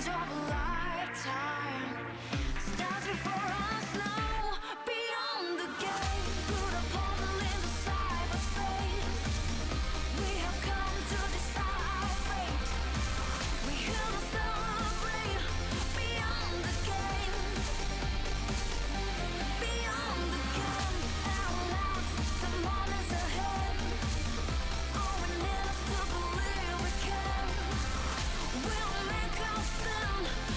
of a lifetime starts before us now. Beyond the gate, through the portal into cyberspace, we have come to decide fate. We here to celebrate. Beyond the game, beyond the game, at last the moment's ahead. All we need is to believe we can. We'll make our stand.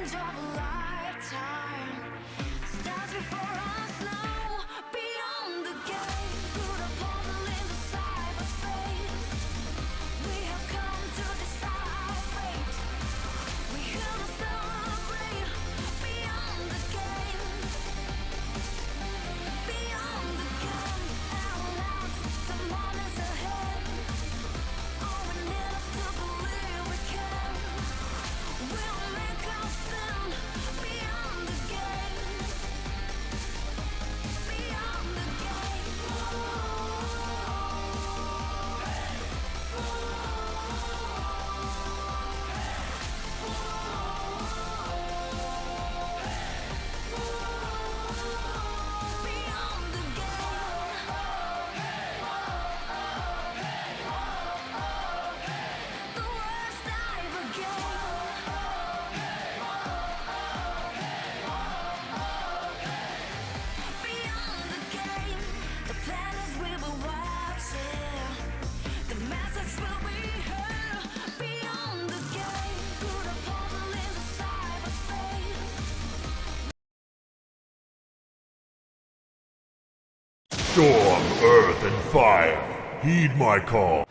change of a lifetime stands before us now. Beyond the gate, through the portal into cyberspace, we have come to decide our fate. We here to celebrate. Beyond the game, beyond the game, our lives, tomorrow is ahead. All we need is to believe we can. We'll make our stand. Beyond the game, beyond the game. Beyond the game. The worst cyber game. Beyond the game, the planets we were watching, the message will be heard. Beyond the game, through the portal into cyberspace. Storm, earth, and fire, heed my call.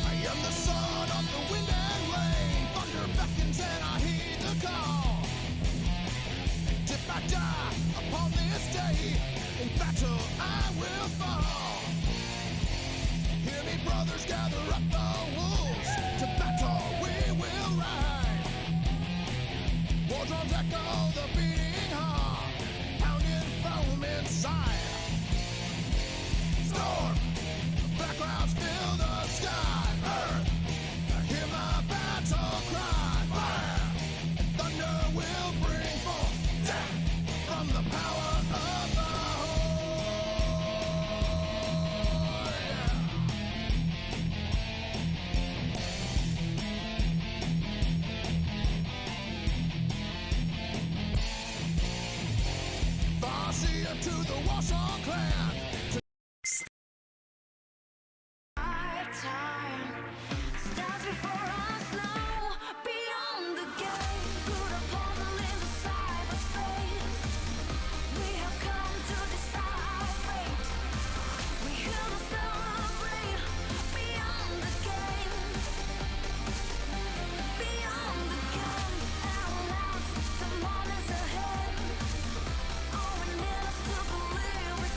I am the son of the wind and rain. Thunder beckons and I heed the call. And if I die upon this day, in battle I will fall. Hear me, brothers, gather up the wolves. To battle we will ride. War drums echo the beating heart, pounding from inside. Storm, black clouds fill the sky. Earth, hear my battle cry. Fire and thunder will bring forth death from the power of the Farseer to the Warsaw clan. Lifetime stands before us now. Beyond the gate, through the portal into cyberspace, we have come to decide our fate. We here to celebrate. Beyond the game, beyond the game, our lives, tomorrow is ahead. All we need is to believe we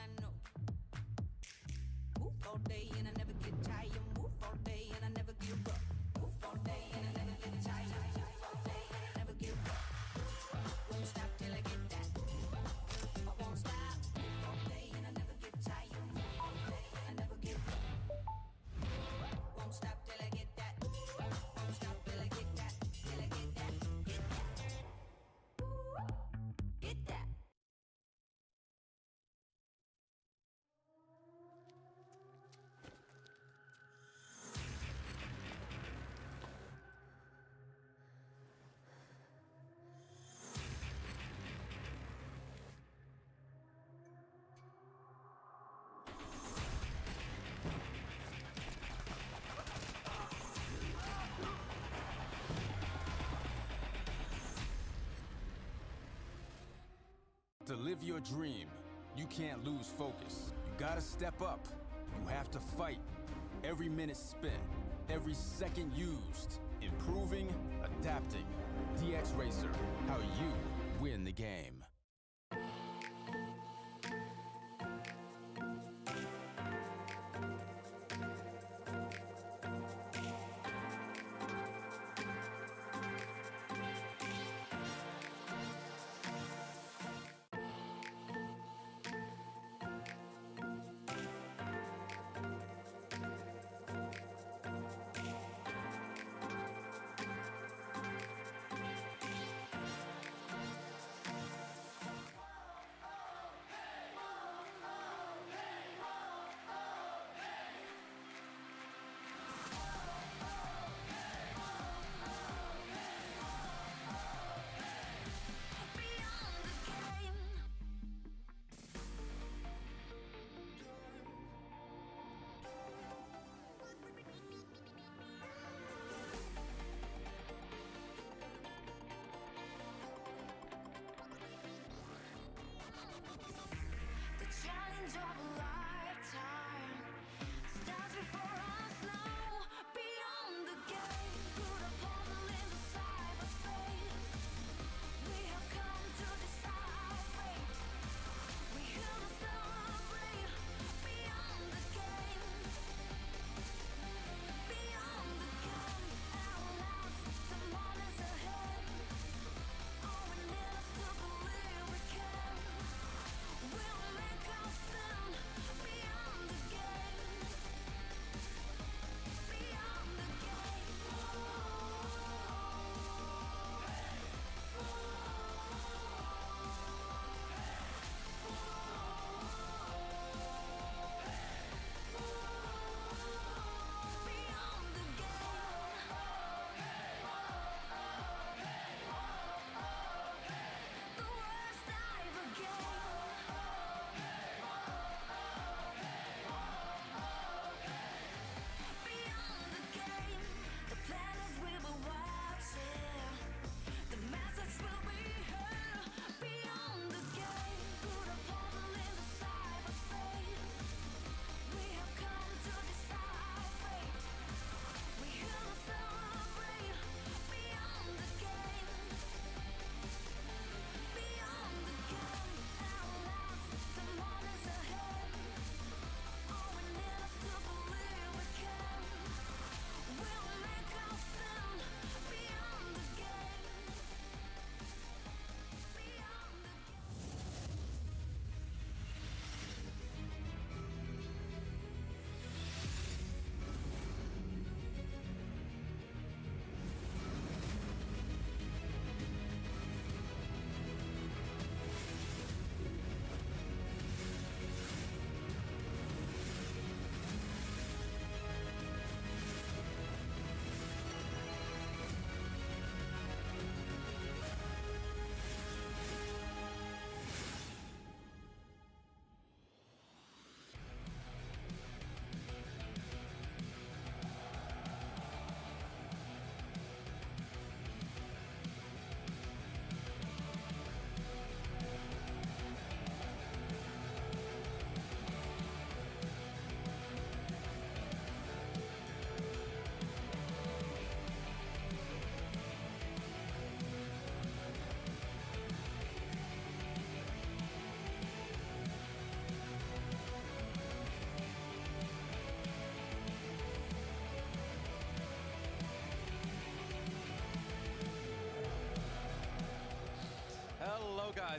I know. Move all day and I never get tired. Move all day and I never give up. Move all day and I never get tired. Move all day and I never give up. Won't stop till I get that. I won't stop. Move all day and I never get tired. Move all day and I never give up. Won't stop till I get that. Won't stop till I get that. Till I get that. Get that. Get that. To live your dream, you can't lose focus. You gotta step up. You have to fight. Every minute spent, every second used, improving, adapting. DX Racer, how you win the game.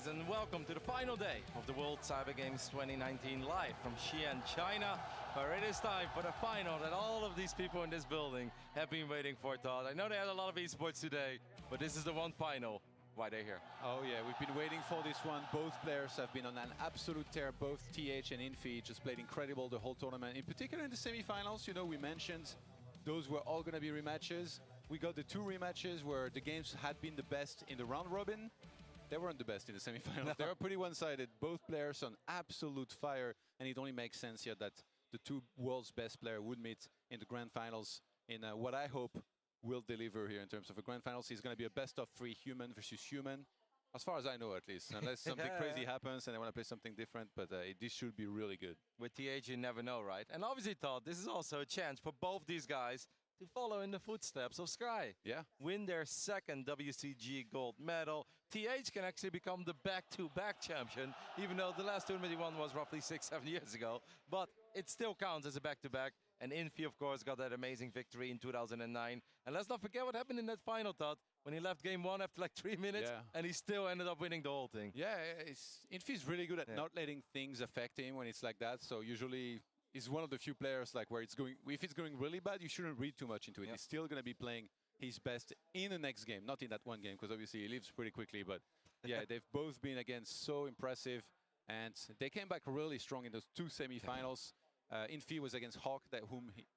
guys, and welcome to the final day of the World Cyber Games 2019 live from Xi'an, China, where it is time for the final that all of these people in this building have been waiting for, Todd. I know they had a lot of esports today, but this is the one final. Why they're here. Oh yeah, we've been waiting for this one. Both players have been on an absolute tear. Both TH and Infi just played incredible the whole tournament. In particular in the semifinals, you know, we mentioned those were all going to be rematches. We got the 2 rematches where the games had been the best in the round robin. They weren't the best in the semifinals. They were pretty one-sided. Both players on absolute fire, and it only makes sense here that the 2 world's best players would meet in the grand finals in what I hope will deliver here in terms of a grand finals. It's going to be a best of 3 human versus human, as far as I know at least, unless something crazy happens and they want to play something different, but this should be really good. With TH, you never know, right? And obviously, Todd, this is also a chance for both these guys to follow in the footsteps of Sky. Yeah. Win their second WCG gold medal. TH can actually become the back-to-back champion, even though the last tournament he won was roughly 6-7 years ago. But it still counts as a back-to-back. And Infi, of course, got that amazing victory in 2009. And let's not forget what happened in that final, Todd, when he left game 1 after like 3 minutes, and he still ended up winning the whole thing. Yeah, Infi's really good at not letting things affect him when it's like that. So usually he's one of the few players like where it's going, if it's going really bad, you shouldn't read too much into it. He's still going to be playing his best in the next game, not in that one game, because obviously he leaves pretty quickly. But yeah, they've both been, again, so impressive. And they came back really strong in those 2 semifinals. Infi was against Hawk,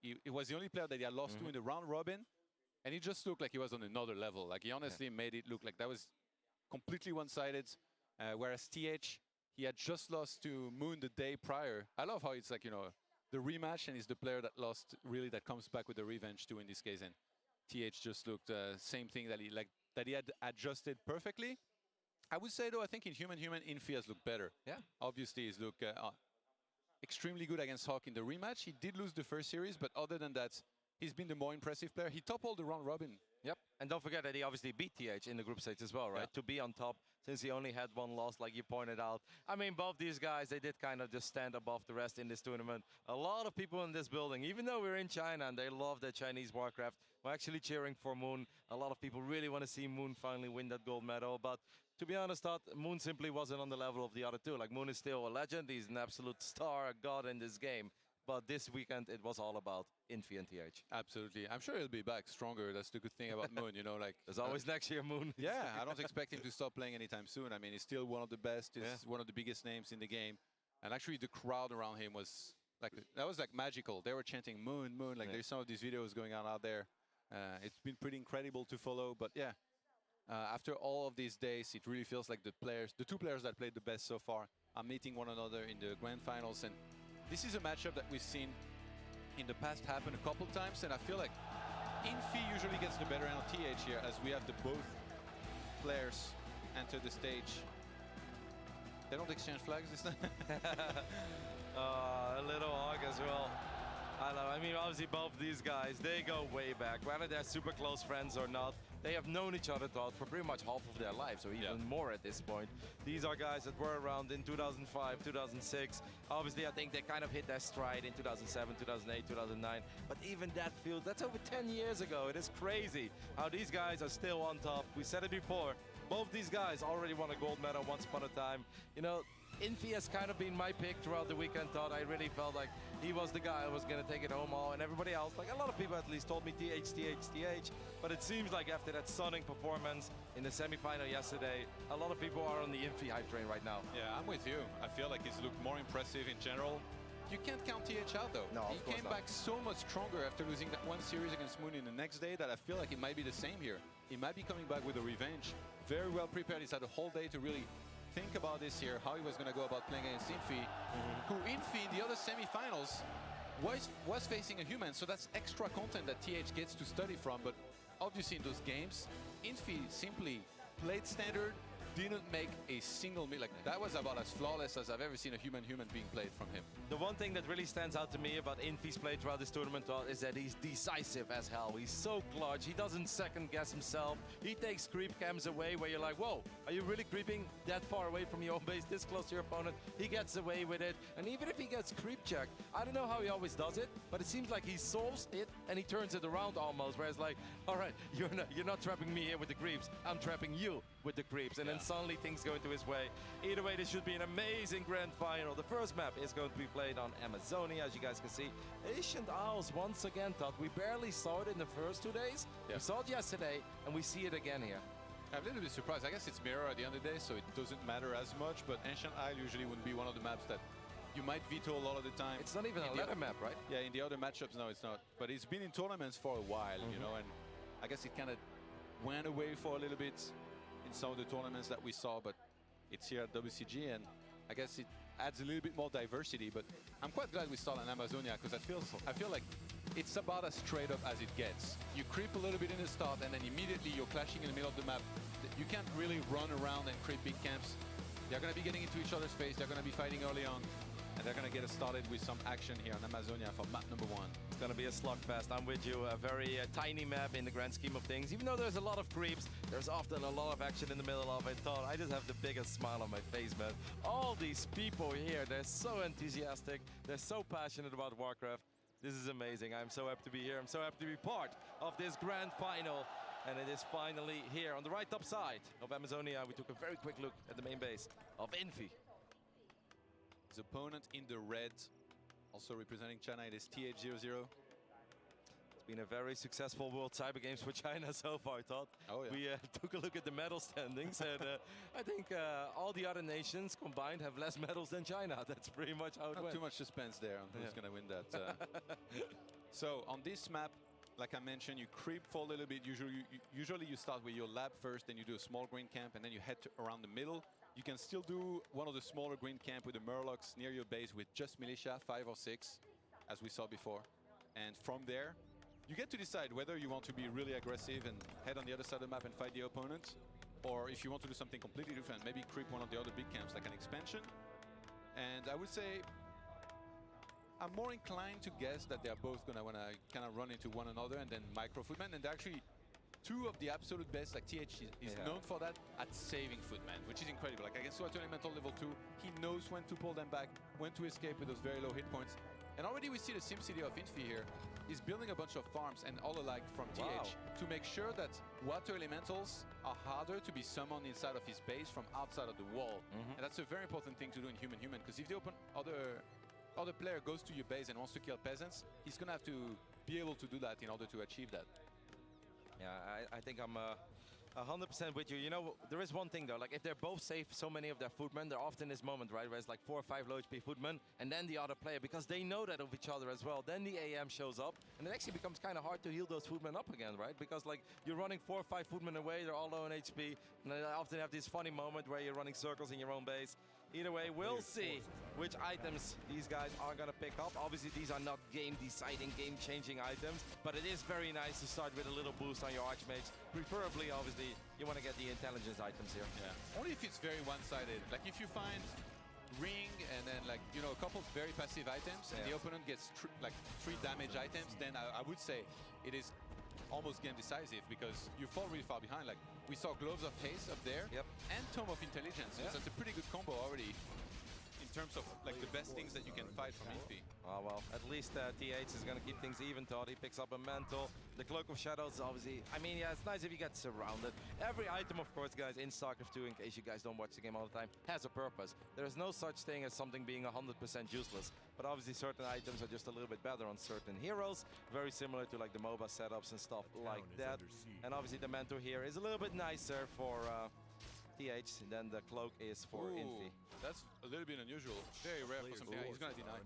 he was the only player that he had lost to in the round robin, and he just looked like he was on another level. Like he honestly made it look like that was completely one-sided. Whereas TH, he had just lost to Moon the day prior. I love how it's like, you know, the rematch, and he's the player that lost really that comes back with the revenge too in this case. And TH just looked same thing that he had adjusted perfectly. I would say though, I think in human Infi has looked better. Yeah, obviously he's looked extremely good against Hawk in the rematch. He did lose the first series, but other than that, he's been the more impressive player. He toppled the round robin. Yep, and don't forget that he obviously beat TH in the group stage as well, right? To be on top, since he only had 1 loss, like you pointed out. I mean, both these guys, they did kind of just stand above the rest in this tournament. A lot of people in this building, even though we're in China and they love the Chinese Warcraft, we're actually cheering for Moon. A lot of people really want to see Moon finally win that gold medal, but to be honest, Moon simply wasn't on the level of the other 2. Like, Moon is still a legend. He's an absolute star, a god in this game. But this weekend, it was all about Infi and TH. Absolutely. I'm sure he'll be back stronger. That's the good thing about Moon, you know, like... There's always next year, Moon. Yeah, I don't expect him to stop playing anytime soon. I mean, he's still one of the best. He's one of the biggest names in the game. And actually, the crowd around him was like... That was like magical. They were chanting Moon, Moon. Like, there's some of these videos going on out there. It's been pretty incredible to follow. But yeah, after all of these days, it really feels like the 2 players that played the best so far are meeting one another in the grand finals. And this is a matchup that we've seen in the past happen a couple times, and I feel like Infi usually gets the better end of TH here, as we have the both players enter the stage. They don't exchange flags this time. A little hog as well. I know. I mean, obviously, both these guys, they go way back. Whether they're super close friends or not, they have known each other, Todd, for pretty much half of their lives, or even more at this point. These are guys that were around in 2005, 2006. Obviously, I think they kind of hit their stride in 2007, 2008, 2009. But even that feels, that's over 10 years ago. It is crazy how these guys are still on top. We said it before. Both these guys already won a gold medal once upon a time. You know, Infi has kind of been my pick throughout the weekend, Todd. I really felt like he was the guy who was going to take it home all, and everybody else, like a lot of people at least, told me TH. But it seems like after that stunning performance in the semifinal yesterday, a lot of people are on the Infi hype train right now. Yeah, I'm with you. I feel like he's looked more impressive in general. You can't count TH out, though. No, he came back so much stronger after losing that 1 series against Moon in the next day that I feel like it might be the same here. He might be coming back with a revenge. Very well prepared. He's had a whole day to really think about this here, how he was going to go about playing against Infi, who Infi in the other semifinals was facing a human, so that's extra content that TH gets to study from. But obviously in those games, Infi simply played standard, didn't make a single miss. Like, that was about as flawless as I've ever seen a human being played from him. The one thing that really stands out to me about Infi's play throughout this tournament is that he's decisive as hell. He's so clutch. He doesn't second guess himself. He takes creep cams away where you're like, whoa, are you really creeping that far away from your own base, this close to your opponent? He gets away with it. And even if he gets creep checked, I don't know how he always does it, but it seems like he solves it and he turns it around almost, where it's like, all right, you're not trapping me here with the creeps. I'm trapping you with the creeps, and then suddenly things go into his way. Either way, this should be an amazing grand final. The first map is going to be played on Amazonia, as you guys can see. Ancient Isles once again, Todd. We barely saw it in the first 2 days. We saw it yesterday, and we see it again here. I'm a little bit surprised. I guess it's mirror at the end of the day, so it doesn't matter as much, but Ancient Isle usually wouldn't be one of the maps that you might veto a lot of the time. It's not even a letter map, right? Yeah, in the other matchups, no, it's not. But it's been in tournaments for a while, you know, and I guess it kind of went away for a little bit in some of the tournaments that we saw, but it's here at WCG, and I guess it adds a little bit more diversity. But I'm quite glad we saw it in Amazonia, because I feel like it's about as straight up as it gets. You creep a little bit in the start, and then immediately you're clashing in the middle of the map. You can't really run around and creep big camps. They're going to be getting into each other's face. They're going to be fighting early on. And they're going to get us started with some action here on Amazonia for map number 1. It's going to be a slugfest. I'm with you. A very tiny map in the grand scheme of things. Even though there's a lot of creeps, there's often a lot of action in the middle of it. I just have the biggest smile on my face, man. All these people here, they're so enthusiastic. They're so passionate about Warcraft. This is amazing. I'm so happy to be here. I'm so happy to be part of this grand final. And it is finally here on the right top side of Amazonia. We took a very quick look at the main base of Infi. His opponent in the red, also representing China, it is TH00. It's been a very successful World Cyber Games for China so far, Todd. Oh, yeah. We took a look at the medal standings, and I think all the other nations combined have less medals than China. That's pretty much how it Not went. too much suspense there on who's going to win that. So on this map, like I mentioned, you creep for a little bit. Usually you start with your lab first, then you do a small green camp, and then you head around the middle. You can still do one of the smaller green camp with the Murlocs near your base with just militia, 5 or 6, as we saw before. And from there, you get to decide whether you want to be really aggressive and head on the other side of the map and fight the opponent, or if you want to do something completely different, maybe creep one of the other big camps like an expansion. And I would say I'm more inclined to guess that they're both going to want to kind of run into one another and then micro footman. And actually, 2 of the absolute best, like TH is known for that at saving footman, which is incredible. Like against Water Elemental level 2, he knows when to pull them back, when to escape with those very low hit points. And already we see the SimCity of Infi here. He's building a bunch of farms and all alike from TH to make sure that Water Elementals are harder to be summoned inside of his base from outside of the wall. And that's a very important thing to do in Human-Human, because if the other player goes to your base and wants to kill peasants, he's going to have to be able to do that in order to achieve that. Yeah, I think I'm 100% with you. You know, there is one thing though, like if they're both save so many of their footmen, there often is moment, right, where it's like 4 or 5 low HP footmen, and then the other player, because they know that of each other as well, then the AM shows up, and it actually becomes kind of hard to heal those footmen up again, right? Because like you're running 4 or 5 footmen away, they're all low on HP, and they often have this funny moment where you're running circles in your own base. Either way, we'll see which items these guys are going to pick up. Obviously, these are not game-deciding, game-changing items, but it is very nice to start with a little boost on your Archmage. Preferably, obviously, you want to get the intelligence items here. Yeah. Only if it's very one-sided. Like if you find ring and then like, you know, a couple of very passive items and the opponent gets like 3 damage items, then I would say it is almost game decisive, because you fall really far behind. Like we saw Gloves of Haste up there and Tome of Intelligence. So it's a pretty good combo already in terms of like the best things that you can fight from Infi. Oh, well, at least TH is going to keep things even, Todd. He picks up a mantle. The Cloak of Shadows, obviously. I mean, yeah, it's nice if you get surrounded. Every item, of course, guys, in StarCraft 2, in case you guys don't watch the game all the time, has a purpose. There is no such thing as something being 100% useless. But obviously, certain items are just a little bit better on certain heroes. Very similar to like the MOBA setups and stuff like that. And obviously, the mantle here is a little bit nicer for TH than the Cloak is for Infi. That's a little bit unusual. Very rare for something. He's going to deny.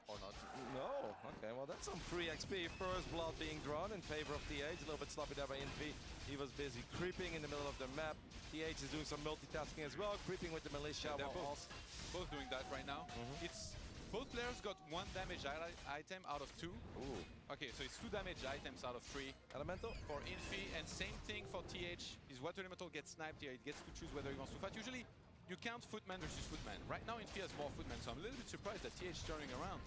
Or not. No. Okay, well, that's some free XP. First blood being drawn in favor of TH. A little bit sloppy there by Infi. He was busy creeping in the middle of the map. TH is doing some multitasking as well, creeping with the militia. They're both doing that right now. It's both players got 1 damage item out of 2. Ooh. Okay, so it's 2 damage items out of 3. Elemental? For Infi, and same thing for TH. His Water Elemental gets sniped here. It gets to choose whether he wants to fight. Usually, you count footman versus footman. Right now, Infi has more footmen, so I'm a little bit surprised that TH is turning around.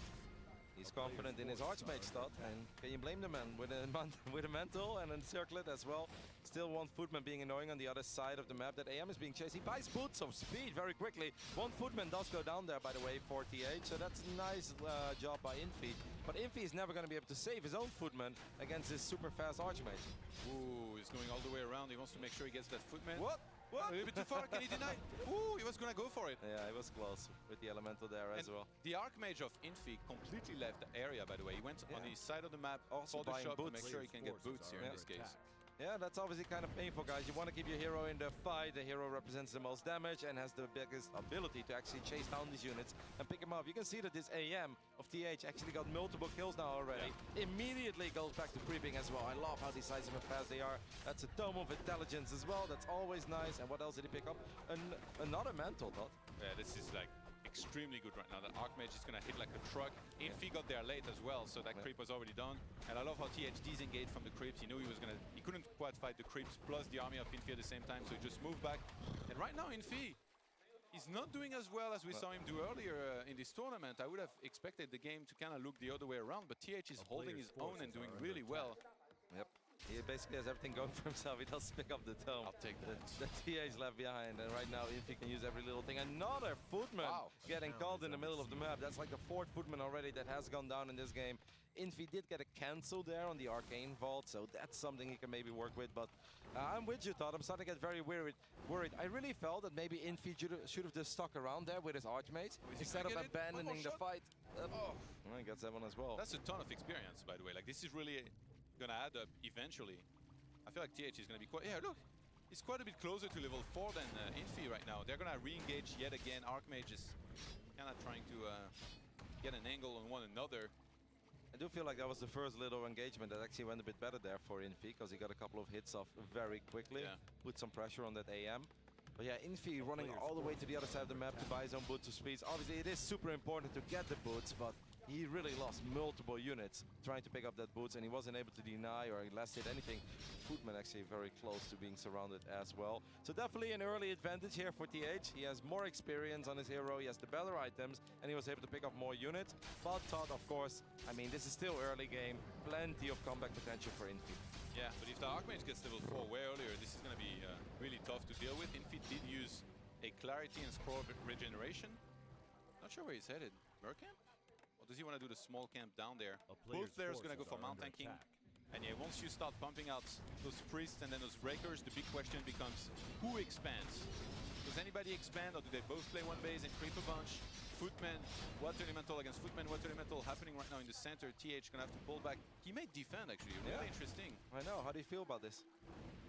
He's confident in his Archmage stat, and can you blame the man with a mantle and a circlet as well? Still 1 footman being annoying on the other side of the map. That AM is being chased. He buys boots of speed very quickly. 1 footman does go down there, by the way, for TH, so that's a nice job by Infi. But Infi is never going to be able to save his own footman against this super fast Archmage. Ooh, he's going all the way around. He wants to make sure he gets that footman. What? A little bit too far. Can he deny? Ooh, he was gonna go for it. Yeah, it was close with the elemental there as And well. the Archmage of Infi completely left the area, by the way. He went on the side of the map, Also for the buying shop to boots. make sure he can get boots here in this case. Yeah, that's obviously kind of painful, guys. You want to keep your hero in the fight. The hero represents the most damage and has the biggest ability to actually chase down these units and pick them up. You can see that this AM of TH actually got multiple kills now already. Immediately goes back to creeping as well. I love how decisive and fast they are. That's a Tome of Intelligence as well. That's always nice. And what else did he pick up? Another Mantle, Todd. Yeah, this is like extremely good right now. The Archmage is gonna hit like a truck. Infi got there late as well, so that creep was already done. And I love how TH disengaged from the creeps. He knew he couldn't quite fight the creeps plus the army of Infi at the same time, so he just moved back. And right now Infi is not doing as well as we saw him do earlier in this tournament. I would have expected the game to kind of look the other way around, but TH is holding his own and doing really well. Yep. He basically has everything going for himself. He does pick up the Tome. I'll take that. The TH left behind, and right now Infi can use every little thing. Another Footman getting called in the middle of the map. That's like the 4th Footman already that has gone down in this game. Infi did get a cancel there on the Arcane Vault, so that's something he can maybe work with. But I'm with you, Todd. I'm starting to get very worried. I really felt that maybe Infi should have just stuck around there with his Archmates instead of gonna get it? One more abandoning the shot? fight. I gets that one as well. That's a ton of experience, by the way. Like, this is really gonna add up eventually. I feel like TH is gonna be quite... Yeah, look! He's quite a bit closer to level 4 than Infi right now. They're gonna re-engage yet again. Archmage is kind of trying to get an angle on one another. I do feel like that was the first little engagement that actually went a bit better there for Infi, because he got a couple of hits off very quickly, put some pressure on that AM. But yeah, Infi running all the way to the other side of the map to buy his own boots of speeds. Obviously, it is super important to get the boots, but he really lost multiple units trying to pick up that boots, and he wasn't able to deny or last hit anything. Footman actually very close to being surrounded as well. So definitely an early advantage here for TH. He has more experience on his hero, he has the better items, and he was able to pick up more units. But Todd, of course, I mean, this is still early game, plenty of comeback potential for Infi. Yeah, but if the Archmage gets level 4 way earlier, this is going to be really tough to deal with. Infi did use a Clarity and Scroll regeneration. Not sure where he's headed. Mercamp? Or does he want to do the small camp down there? Both players going to go for Mount Tanking. And yeah, once you start pumping out those priests and then those breakers, the big question becomes, who expands? Does anybody expand, or do they both play one base and creep a bunch? Footman, Water Elemental against Footman, Water Elemental happening right now in the center. TH gonna have to pull back. He may defend actually, really interesting. I know, how do you feel about this?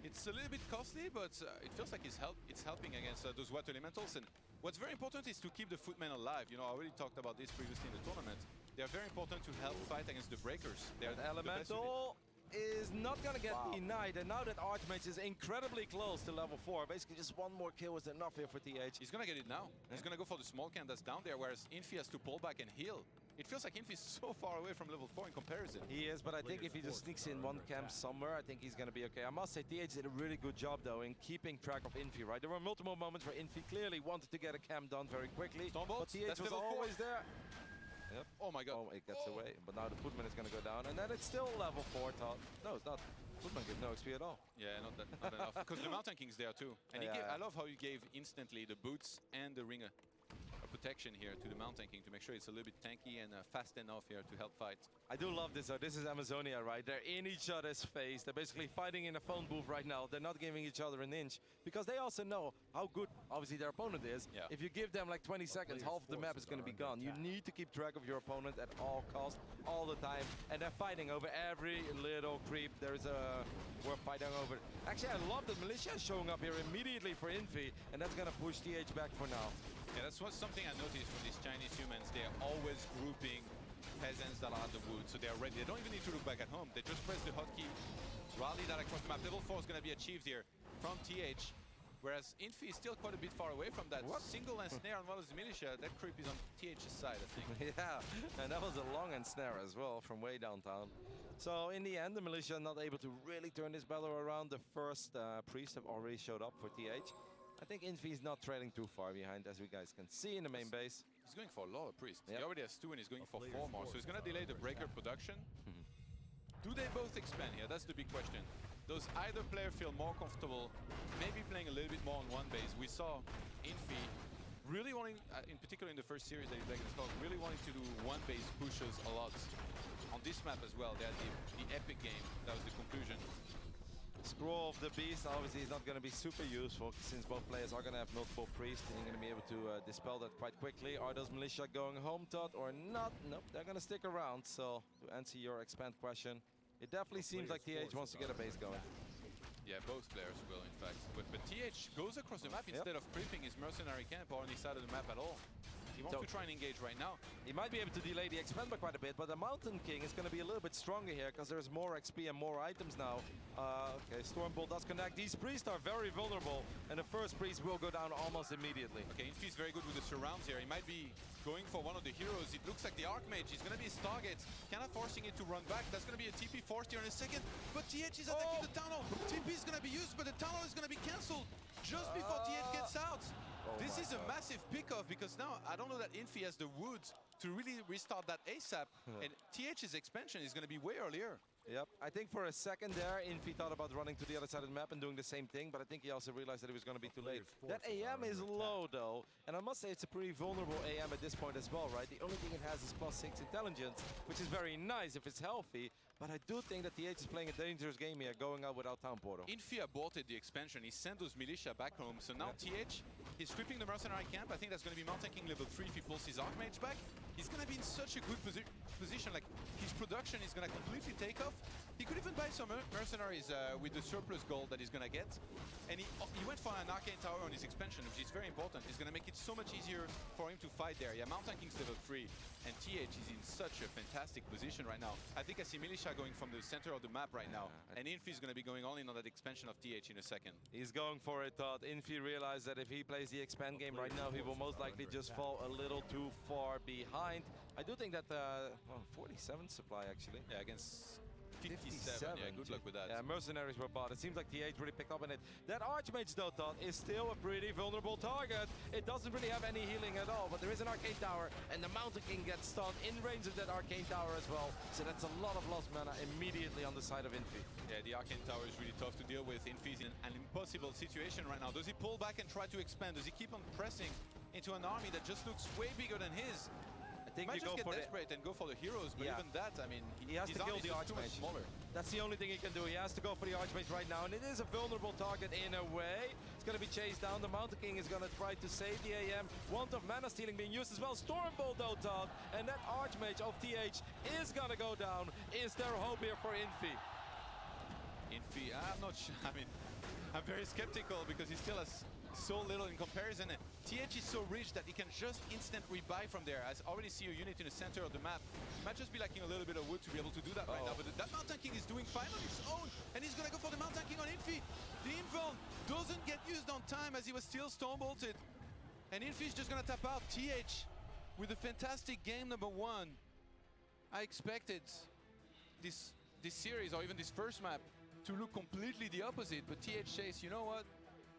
It's a little bit costly, but it feels like it's helping against those Water Elementals. And what's very important is to keep the Footmen alive. You know, I already talked about this previously in the tournament. They're very important to help fight against the breakers. They're the Elemental is not gonna get denied, and now that Archmage is incredibly close to level 4, basically just one more kill is enough here for TH. He's gonna get it now. He's gonna go for the small camp that's down there, whereas Infi has to pull back and heal. It feels like Infi is so far away from level 4 in comparison. He is, but I think if he just sneaks in one camp somewhere, I think he's gonna be okay. I must say, TH did a really good job though in keeping track of Infi, right? There were multiple moments where Infi clearly wanted to get a camp done very quickly, but TH was always there. Yep. Oh my god. Oh, it gets away. But now the Footman is going to go down. And then it's still level 4, Todd. No, it's not. Footman gives no XP at all. Yeah, not enough. Because the Mountain King's there too. And I love how he gave instantly the boots and the ring of protection here to the Mountain King to make sure it's a little bit tanky and fast enough here to help fight. I do love this though. This is Amazonia, right? They're in each other's face. They're basically fighting in a phone booth right now. They're not giving each other an inch because they also know how good, obviously, their opponent is. Yeah. If you give them like 20 seconds, half of the map is going to be gone. You need to keep track of your opponent at all costs, all the time. And they're fighting over every little creep. There's a... We're fighting over... Actually, I love that Militia is showing up here immediately for Infi, and that's going to push TH back for now. Yeah, that's something I noticed from these Chinese humans. They're always grouping peasants that are at the wood, so they're ready. They don't even need to look back at home. They just press the hotkey, rally that across the map. Level 4 is going to be achieved here from TH, whereas Infi is still quite a bit far away from that. Single and snare on one of the militia. That creep is on TH's side, I think. Yeah, and that was a long and snare as well from way downtown. So in the end, the militia not able to really turn this battle around. The first priests have already showed up for TH. I think Infi is not trailing too far behind, as we guys can see in the main base. He's going for a lot of priests. He already has 2 and he's going for 4 more. So he's going to delay the breaker production. Do they both expand here? That's the big question. Does either player feel more comfortable maybe playing a little bit more on one base? We saw Infi really wanting, in particular in the first series that he played against Hog, really wanting to do one base pushes a lot. On this map as well, they had the epic game. That was the conclusion. Scroll of the Beast obviously is not going to be super useful since both players are going to have multiple priests and you're going to be able to dispel that quite quickly. Are those militia going home, Todd, or not? Nope, they're going to stick around. So to answer your expand question, it definitely seems like TH wants to get a base going. Yeah, both players will, in fact. But TH goes across the map instead of creeping his mercenary camp on the side of the map at all. He wants to try and engage right now. He might be able to delay the expand by quite a bit, but the Mountain King is going to be a little bit stronger here because there's more XP and more items now. Okay, Stormbolt does connect. These priests are very vulnerable, and the first priest will go down almost immediately. Okay, Infy's very good with the surrounds here. He might be going for one of the heroes. It looks like the Archmage is going to be his target. Kind of forcing it to run back. That's going to be a TP forced here in a second. But TH is attacking the tunnel. TP is going to be used, but the tunnel is going to be cancelled just before TH gets out. This is a massive pick-off because now I don't know that Infy has the wood to really restart that ASAP. And TH's expansion is going to be way earlier. Yep, I think for a second there, Infy thought about running to the other side of the map and doing the same thing, but I think he also realized that it was going to be too late. That AM is low though, and I must say it's a pretty vulnerable AM at this point as well, right? The only thing it has is +6 intelligence, which is very nice if it's healthy, but I do think that TH is playing a dangerous game here, going out without Town Portal. Infy aborted the expansion, he sent those militia back home, so now TH is creeping the mercenary camp. I think that's going to be Mountain King level 3 if he pulls his Archmage back. He's going to be in such a good position, like his production is going to completely take off. He could even buy some mercenaries with the surplus gold that he's going to get. And he went for an Arcane Tower on his expansion, which is very important. It's going to make it so much easier for him to fight there. Yeah, Mountain King's level 3, and TH is in such a fantastic position right now. I think I see militia going from the center of the map right now, and Infy is going to be going all in on that expansion of TH in a second. He's going for it, Todd. Infy realized that if he plays the expand game right now, he will most likely just fall a little too far behind. I do think that, 47 supply actually. Yeah, against 57. Yeah, good luck with that. Yeah, mercenaries were bought. It seems like TH really picked up on it. That Archmage though, Todd, is still a pretty vulnerable target. It doesn't really have any healing at all, but there is an Arcane Tower, and the Mountain King gets stunned in range of that Arcane Tower as well. So that's a lot of lost mana immediately on the side of Infy. Yeah, the Arcane Tower is really tough to deal with. Infy's in an impossible situation right now. Does he pull back and try to expand? Does he keep on pressing into an army that just looks way bigger than his? He might just get desperate and go for the heroes, but even that, I mean, he has to kill the Archmage. That's the only thing he can do. He has to go for the Archmage right now, and it is a vulnerable target in a way. It's going to be chased down. The Mountain King is going to try to save the AM. Want of mana stealing being used as well. Stormbolt though, Todd, and that Archmage of TH is going to go down. Is there hope here for Infy? Infy, I'm not sure. I mean, I'm very skeptical because he still has so little in comparison. TH is so rich that he can just instant rebuy from there. I already see a unit in the center of the map. Might just be lacking a little bit of wood to be able to do that right now, but that Mountain King is doing fine on his own, and he's gonna go for the Mountain King on Infy. The Invuln doesn't get used on time as he was still Stormbolted, and Infy's just gonna tap out. TH with a fantastic game number 1. I expected this series, or even this first map, to look completely the opposite, but TH says, you know what?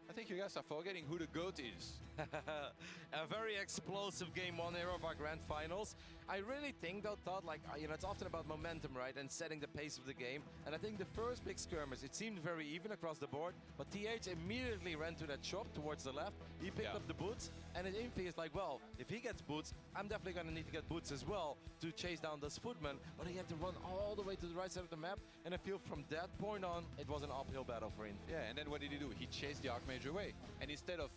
I think you guys are forgetting who the GOAT is. A very explosive game 1 here of our grand finals. I really think though, Todd, like, you know, it's often about momentum, right? And setting the pace of the game. And I think the first big skirmish, it seemed very even across the board, but TH immediately ran to that shop towards the left. He picked up the boots, and Infy is like, well, if he gets boots, I'm definitely gonna need to get boots as well to chase down this footman. But he had to run all the way to the right side of the map, and I feel from that point on, it was an uphill battle for Infy. Yeah, and then what did he do? He chased the Archmage away. And instead of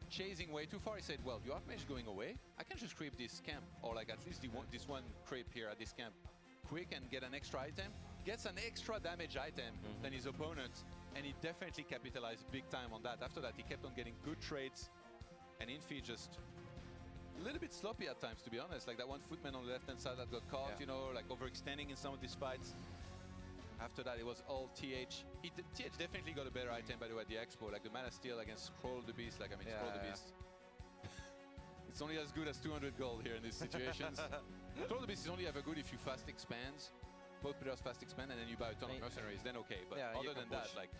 chasing way too far, he said, well, the Archmage is going away. I can just creep this camp, or like at least this one creep here at this camp quick and get an extra item. Gets an extra damage item than his opponent, and he definitely capitalized big time on that. After that, he kept on getting good trades, and Infy just a little bit sloppy at times, to be honest. Like that one footman on the left-hand side that got caught, you know, like overextending in some of these fights. After that, it was all TH. TH definitely got a better item, by the way, at the Expo. Like the mana steal against Scroll the Beast. Like, I mean, Scroll the Beast. It's only as good as 200 gold here in these situations. Scroll the Beast is only ever good if you fast expands. Both players fast expand, and then you buy a ton of mercenaries, then okay. But other than that, like,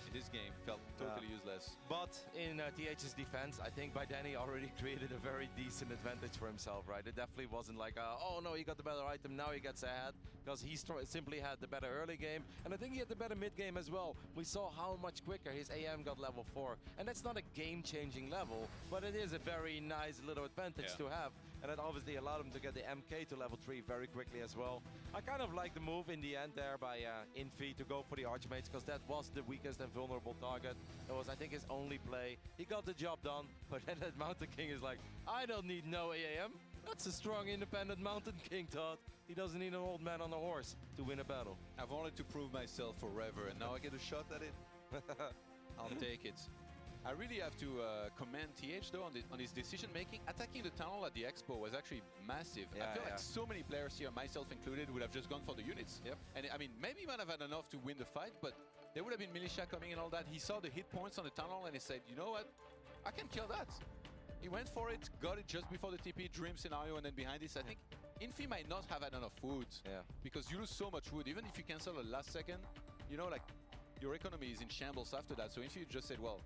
in this game, felt totally useless. But in TH's defense, I think by then he already created a very decent advantage for himself, right? It definitely wasn't like, oh no, he got the better item, now he gets ahead, because he simply had the better early game, and I think he had the better mid game as well. We saw how much quicker his AM got level 4, and that's not a game-changing level, but it is a very nice little advantage to have. and it obviously allowed him to get the MK to level 3 very quickly as well. I kind of like the move in the end there by Infi to go for the Archmages, because that was the weakest and vulnerable target. It was, I think, his only play. He got the job done, but then that Mountain King is like, I don't need no AAM. That's a strong, independent Mountain King, Todd. He doesn't need an old man on a horse to win a battle. I've wanted to prove myself forever, and now I get a shot at it. I'll take it. I really have to commend TH though on his decision making. Attacking the tunnel at the Expo was actually massive. Yeah, I feel like so many players here, myself included, would have just gone for the units. Yep. And I mean, maybe he might have had enough to win the fight, but there would have been militia coming and all that. He saw the hit points on the tunnel and he said, you know what? I can kill that. He went for it, got it just before the TP, Dream scenario, and then behind this, I think Infi might not have had enough wood. Yeah. Because you lose so much wood. Even if you cancel the last second, you know, like, your economy is in shambles after that. So Infi just said, well,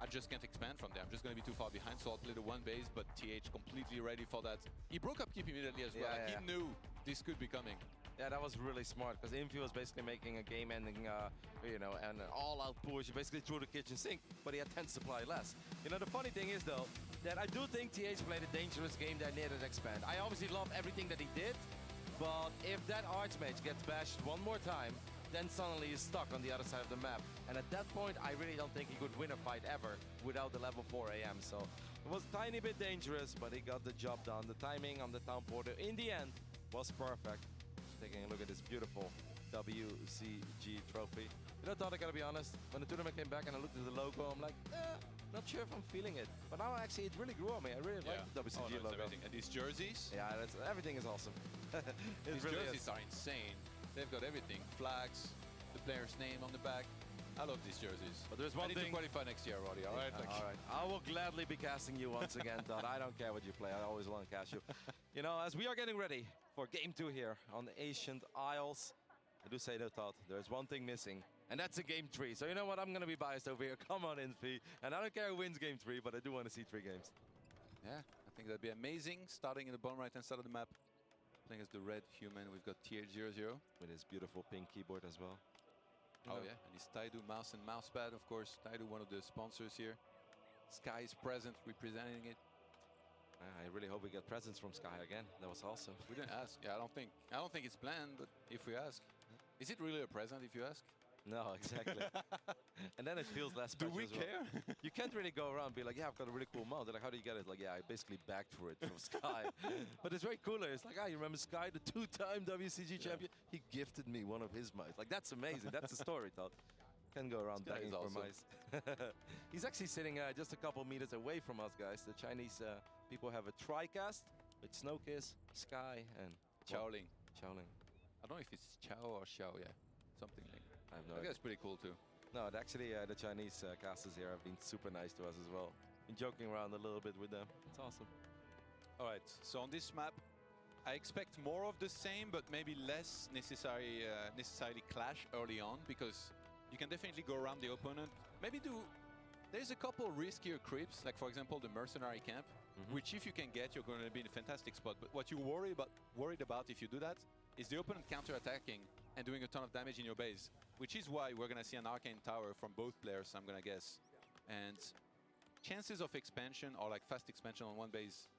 I just can't expand from there. I'm just going to be too far behind, so I'll play the one base, but TH completely ready for that. He broke up keep immediately as well. He knew this could be coming. Yeah, that was really smart, because Infi was basically making a game-ending, you know, and an all-out push. He basically threw the kitchen sink, but he had 10 supply less. You know, the funny thing is, though, that I do think TH played a dangerous game there near that expand. I obviously love everything that he did, but if that Archmage gets bashed one more time, then suddenly he's stuck on the other side of the map. And at that point, I really don't think he could win a fight ever without the level 4 AM. So it was a tiny bit dangerous, but he got the job done. The timing on the Town Porter in the end was perfect. Taking a look at this beautiful WCG trophy. You know, Todd, I gotta be honest, when the tournament came back and I looked at the logo, I'm like, not sure if I'm feeling it. But now actually it really grew on me. I really like the WCG logo. Amazing. And these jerseys? Yeah, everything is awesome. These jerseys are insane. They've got everything. Flags, the player's name on the back. I love these jerseys. But there's one I need thing. to qualify next year, Roddy, all right? All right. I will gladly be casting you once again, Todd. I don't care what you play. I always want to cast you. You know, as we are getting ready for Game 2 here on the Ancient Isles, I do say though, Todd, there's one thing missing, and that's a Game 3. So you know what? I'm going to be biased over here. Come on, Infi. And I don't care who wins Game 3, but I do want to see 3 games. Yeah, I think that'd be amazing. Starting in the bottom right-hand side of the map. Playing as the red human, we've got TH00. With his beautiful pink keyboard as well. Oh yeah, and his Taidu mouse and mousepad, of course. Taidu, one of the sponsors here. Sky is present, representing it. I really hope we get presents from Sky again. That was awesome. We didn't ask. Yeah, I don't think it's planned, but if we ask. Is it really a present if you ask? No, exactly. And then it feels less Do special we as well. care? You can't really go around and be like, yeah, I've got a really cool mount. They're like, how do you get it? Like, yeah, I basically begged for it from Sky. But it's very cooler. It's like, you remember Sky, the 2-time WCG champion? He gifted me one of his mice. Like, that's amazing. That's the story, Todd. Can go around begging for mice. He's actually sitting just a couple meters away from us, guys. The Chinese people have a TriCast with Snowkiss, Sky, and Chaoling. Chaoling. I don't know if it's Chao or Xiao, yeah. Something like that. I have no I think idea. that's pretty cool too. No, actually, the Chinese casters here have been super nice to us as well. Been joking around a little bit with them. It's awesome. All right, so on this map, I expect more of the same, but maybe less necessarily clash early on, because you can definitely go around the opponent. Maybe there's a couple riskier creeps, like for example the mercenary camp, which if you can get, you're going to be in a fantastic spot. But what you worried about if you do that is the opponent counter-attacking and doing a ton of damage in your base, which is why we're going to see an arcane tower from both players, I'm going to guess. And chances of expansion, or like fast expansion on one base,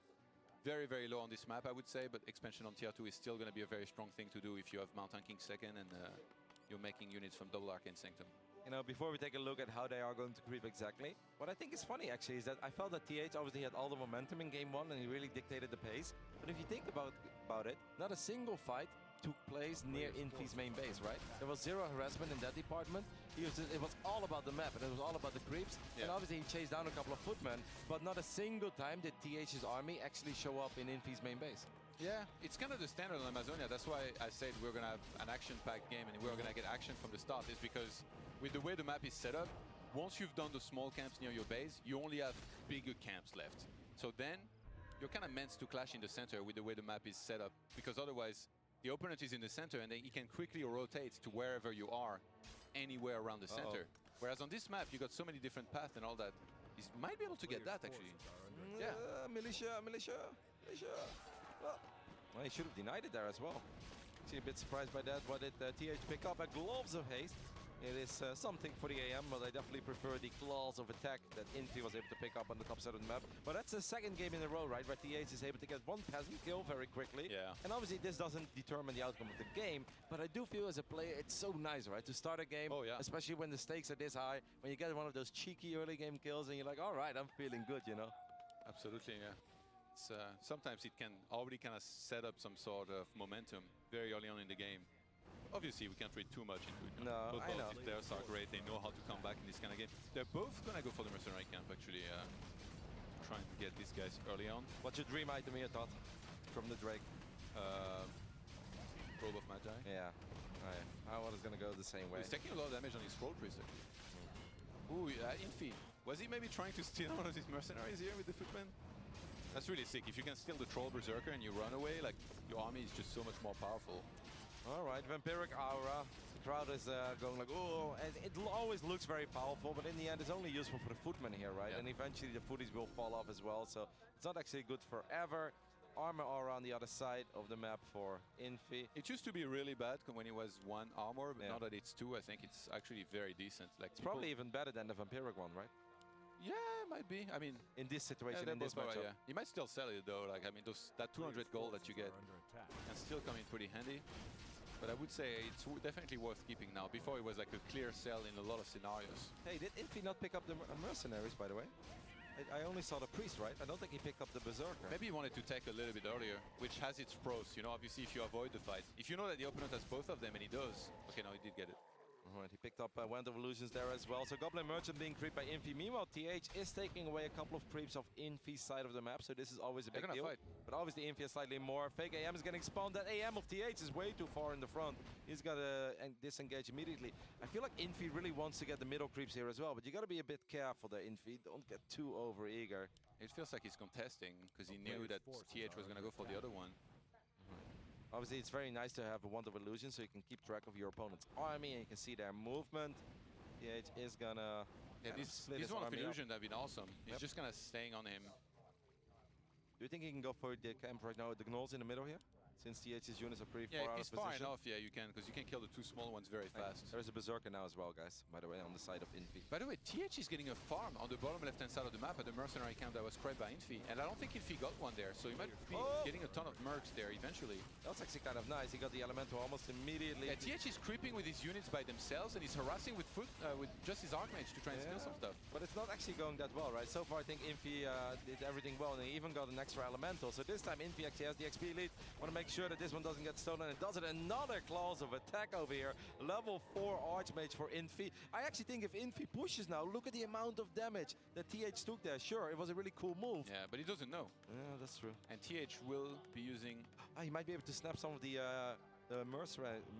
very, very low on this map, I would say, but expansion on tier 2 is still going to be a very strong thing to do if you have Mountain King second and you're making units from double Arcane Sanctum. You know, before we take a look at how they are going to creep exactly, what I think is funny actually is that I felt that TH obviously had all the momentum in Game 1 and he really dictated the pace. But if you think about it, not a single fight took place near Infi's main base, right? There was zero harassment in that department. It was all about the map and it was all about the creeps. Yeah. And obviously he chased down a couple of footmen, but not a single time did TH's army actually show up in Infi's main base. Yeah, it's kind of the standard on Amazonia. That's why I said we're going to have an action-packed game and we're going to get action from the start, is because with the way the map is set up, once you've done the small camps near your base, you only have bigger camps left. So then you're kind of meant to clash in the center with the way the map is set up, because otherwise the opponent is in the center and then he can quickly rotate to wherever you are, anywhere around the center. Whereas on this map, you got so many different paths and all that. He might be able to get that actually. Yeah. Militia. Well, he should have denied it there as well. Actually a bit surprised by that. What did TH pick up? A Gloves of Haste. It is something for the AM, but I definitely prefer the claws of attack that Infi was able to pick up on the top side of the map. But that's the second game in a row, right, where TH is able to get one peasant kill very quickly. Yeah. And obviously this doesn't determine the outcome of the game, but I do feel as a player it's so nice, right, to start a game, especially when the stakes are this high, when you get one of those cheeky early game kills and you're like, all right, I'm feeling good, you know? Absolutely, yeah. It's, sometimes it can already kind of set up some sort of momentum very early on in the game. Obviously, we can't read too much into it. No, both I know. these players are great. They know how to come back in this kind of game. They're both going to go for the mercenary camp, actually, trying to get these guys early on. What's your dream item here, Todd, from the Drake? Probe of Magi. Yeah, I was going to go the same way. He's taking a lot of damage on his Troll Priest, actually. Ooh, Infi. Was he maybe trying to steal one of his mercenaries here with the Footman? That's really sick. If you can steal the Troll Berserker and you run away, like, your army is just so much more powerful. All right, Vampiric Aura. The crowd is going like, oh, and it always looks very powerful, but in the end, it's only useful for the footmen here, right? Yeah. And eventually the footies will fall off as well, so it's not actually good forever. Armor Aura on the other side of the map for Infi. It used to be really bad when it was 1 armor, but Yeah. now that it's 2, I think it's actually very decent. Like It's probably even better than the Vampiric one, right? Yeah, it might be. I mean, In this situation, they're in this both alright, matchup. yeah. You might still sell it though. Like, I mean, that 200 gold that you get can still come in pretty handy. But I would say it's definitely worth keeping now. Before it was like a clear sell in a lot of scenarios. Hey, did Infi not pick up the mercenaries, by the way? I only saw the priest, right? I don't think he picked up the berserker. Maybe he wanted to take a little bit earlier, which has its pros. You know, obviously, if you avoid the fight. If you know that the opponent has both of them, and he does. Okay, no, he did get it. All right, he picked up Wand of Illusions there as well. So Goblin Merchant being creeped by Infi. Meanwhile, TH is taking away a couple of creeps off Infi's side of the map, so this is always a They're big gonna deal. fight. But obviously Infi has slightly more. Fake AM is getting spawned. That AM of TH is way too far in the front. He's got to disengage immediately. I feel like Infi really wants to get the middle creeps here as well, but you got to be a bit careful there, Infi. Don't get too over-eager. It feels like he's contesting because he knew that TH was going to go for the other one. Obviously, it's very nice to have a Wand of Illusion so you can keep track of your opponent's army and you can see their movement. TH is gonna This split his one of army up. Illusion that have been awesome. He's Yep. just kind of staying on him. Do you think he can go for the camp right now with the Gnolls in the middle here? Since TH's units are pretty Yeah, far out if of he's far position. enough, yeah, you can, because you can kill the 2 small ones very fast. There's a Berserker now as well, guys, by the way, on the side of Infi. By the way, TH is getting a farm on the bottom left-hand side of the map at the mercenary camp that was created by Infi, and I don't think Infi got one there, so he might be getting a ton of mercs there eventually. That's actually kind of nice. He got the Elemental almost immediately. Yeah, TH is creeping with his units by themselves, and he's harassing with just his Archmage to try and steal some stuff. But it's not actually going that well, right? So far, I think Infi did everything well, and he even got an extra Elemental. So this time, Infi actually has the XP lead. Want to make sure that this one doesn't get stolen, and it does it. Another claws of attack over here. Level 4 Archmage for Infi. I actually think if Infi pushes now, look at the amount of damage that TH took there. Sure, it was a really cool move. Yeah, but he doesn't know. Yeah, that's true. And TH will be using... He might be able to snap some of the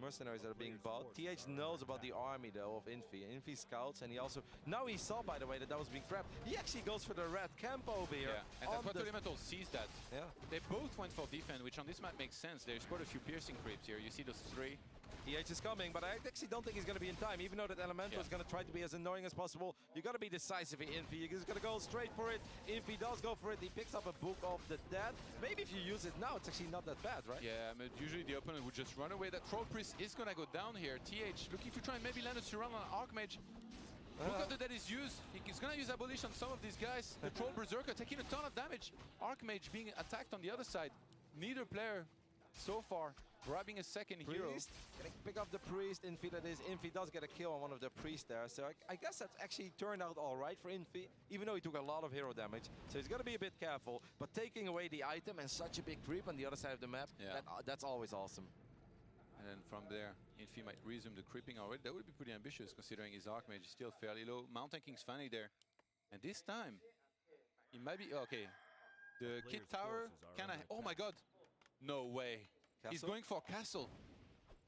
mercenaries that are being bought. TH knows about the army, though, of Infi. Infi scouts, and he also... Now he saw, by the way, that was being grabbed. He actually goes for the red camp over here. Yeah, and that Quattro Elemental sees that. Yeah. They both went for defense, which on this map makes sense. There's quite a few piercing creeps here. You see those 3. TH is coming, but I actually don't think he's going to be in time, even though that Elemental is going to try to be as annoying as possible. You got to be decisive in Infi. You're just going to go straight for it. Infi does go for it. He picks up a Book of the Dead. Maybe if you use it now, it's actually not that bad, right? Yeah, I mean, usually the opponent would just run away. That Troll Priest is going to go down here. TH looking to try and maybe land a Surround on Archmage. Book of the Dead is used. He's going to use Abolish on some of these guys. The Troll Berserker taking a ton of damage. Archmage being attacked on the other side. Neither player so far grabbing a second hero. Priest, gonna pick up the Priest. Infi, that is. Infi does get a kill on one of the priests there. So I guess that actually turned out all right for Infi, even though he took a lot of hero damage. So he's got to be a bit careful. But taking away the item and such a big creep on the other side of the map, that's always awesome. And then from there, Infi might resume the creeping already. That would be pretty ambitious, considering his Archmage is still fairly low. Mountain King's Fanny there. And this time, he might be... Okay, the Kid Tower kind of... Oh my god! No way. He's Castle? going for Castle.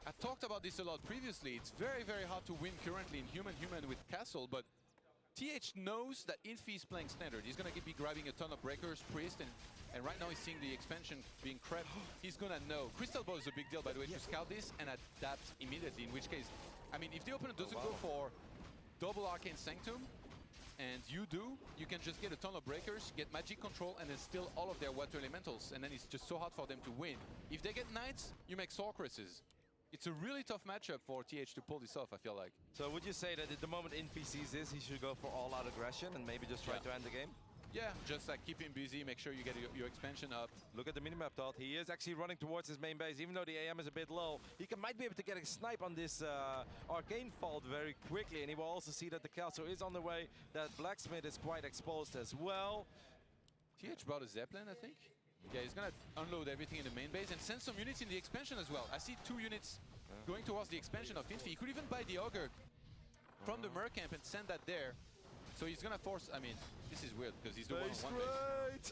I talked about this a lot previously. It's very, very hard to win currently in human-human with Castle, but TH knows that Infi is playing standard. He's going to be grabbing a ton of Breakers, Priest, and right now he's seeing the expansion being crept. He's going to know. Crystal Ball is a big deal, by the way, to scout this and adapt immediately, in which case, I mean, if the opponent doesn't go for double Arcane Sanctum, and you do, you can just get a ton of Breakers, get Magic Control, and then steal all of their Water Elementals, and then it's just so hard for them to win. If they get Knights, you make Sorceresses. it's a really tough matchup for TH to pull this off, I feel like. So would you say that at the moment Infi sees this, he should go for all-out aggression and maybe just try to end the game? Yeah, just like keep him busy, make sure you get your expansion up. Look at the minimap, Todd. He is actually running towards his main base, even though the AM is a bit low. He might be able to get a snipe on this arcane fault very quickly, and he will also see that the castle is on the way. That blacksmith is quite exposed as well. TH brought a Zeppelin, I think. Yeah, he's gonna unload everything in the main base and send some units in the expansion as well. I see 2 units going towards the expansion of Infi. He could even buy the Augur from the Mer camp and send that there. So he's gonna force, I mean, this is weird because he's the one-on-one base.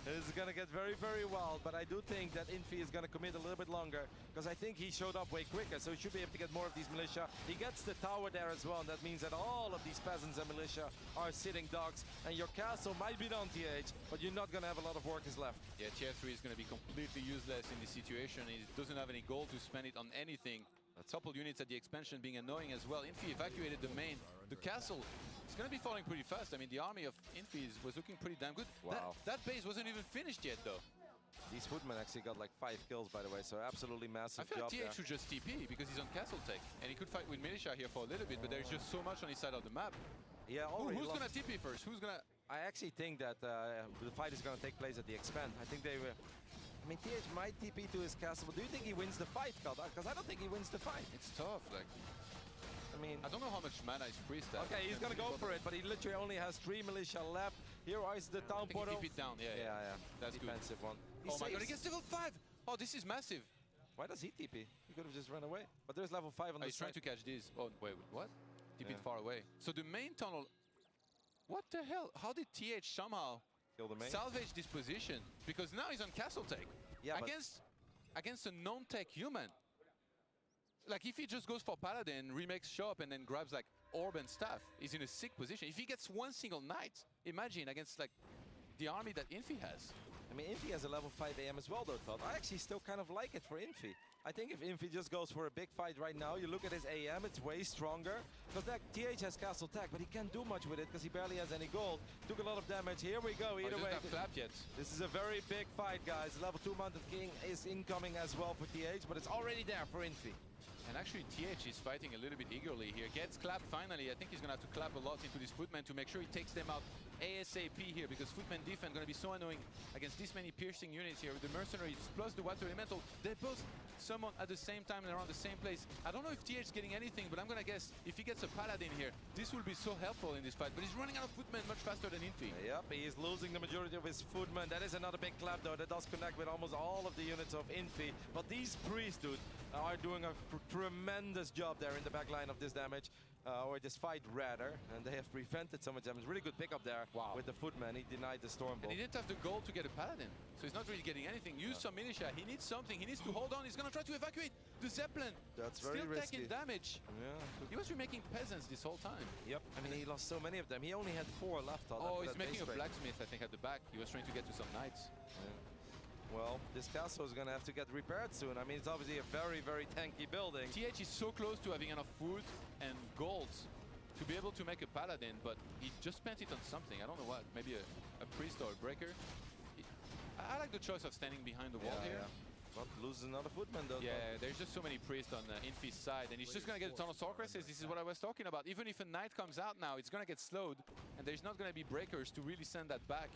It's gonna get very, very wild, but I do think that Infi is gonna commit a little bit longer because I think he showed up way quicker, so he should be able to get more of these militia. He gets the tower there as well, and that means that all of these peasants and militia are sitting ducks, and your castle might be done, TH, but you're not gonna have a lot of workers left. Yeah, tier 3 is gonna be completely useless in this situation. He doesn't have any gold to spend it on anything. A couple units at the expansion being annoying as well. Infi evacuated the main. The castle is going to be falling pretty fast. I mean, the army of Infi was looking pretty damn good. Wow. That base wasn't even finished yet, though. These footmen actually got like 5 kills, by the way, so absolutely massive I feel job like TH there. should just TP because he's on castle tech. And he could fight with militia here for a little bit, but there's just so much on his side of the map. Yeah, already Who's lost. going to TP first? Who's going to... I actually think that the fight is going to take place at the expand. I think they will... I mean, TH might TP to his castle, but do you think he wins the fight, Kada? Because I don't think he wins the fight. It's tough, like... I mean... I don't know how much mana his priest has. Okay, he's going to go for it, but he literally only has 3 militia left. Here is the town I think portal. he TP'd down, yeah. That's good. defensive one. Oh my god, he gets level 5! Oh, this is massive. Why does he TP? He could have just run away. But there's level 5 on the He's trying to catch this. Oh, wait, what? TP'd far away. So the main tunnel... What the hell? How did TH somehow Kill the main. salvage this position? Because now he's on castle tech. Yeah, but- against a non-tech human. Like if he just goes for paladin, remakes shop, and then grabs like orb and staff, he's in a sick position. If he gets one single knight, imagine against like the army that Infi has. I mean, Infi has a level 5 AM as well, though, Todd. I actually still kind of like it for Infi. I think if Infi just goes for a big fight right now, you look at his AM, it's way stronger. Because that TH has castle tech, but he can't do much with it because he barely has any gold. Took a lot of damage. Here we go, either He way. doesn't have clap yet. This is a very big fight, guys. Level 2 Mountain King is incoming as well for TH, but it's already there for Infi. And actually TH is fighting a little bit eagerly here. Gets clapped finally. I think he's gonna have to clap a lot into this footman to make sure he takes them out ASAP here, because footman defense gonna be so annoying against this many piercing units here with the mercenaries plus the water elemental. They both summon at the same time and around the same place. I don't know if TH is getting anything, but I'm gonna guess if he gets a paladin here, this will be so helpful in this fight. But he's running out of footmen much faster than Infi. Yep, he is losing the majority of his footmen. That is another big clap, though. That does connect with almost all of the units of Infi. But these priests, dude, are doing a tremendous job there in the back line of this damage. Or this fight, rather. And they have prevented so much damage. Really good pickup there with the footman. He denied the Stormbolt. And he didn't have the gold to get a paladin, so he's not really getting anything. Use some militia. He needs something. He needs to hold on. He's gonna try to evacuate the Zeppelin. That's very Still risky. taking damage. Yeah. He was remaking peasants this whole time. Yep. I mean, he lost so many of them. He only had 4 left. Oh, he's making a blacksmith, I think, at the back. He was trying to get to some knights. Well, this castle is going to have to get repaired soon. I mean, it's obviously a very, very tanky building. TH is so close to having enough food and gold to be able to make a paladin, but he just spent it on something. I don't know what. Maybe a priest or a breaker. I like the choice of standing behind the wall here. But loses another footman, though. Yeah, there's just so many priests on Infi's side, and he's just going to get a ton of Soul Cresses. This is what I was talking about. Even if a knight comes out now, it's going to get slowed, and there's not going to be breakers to really send that back.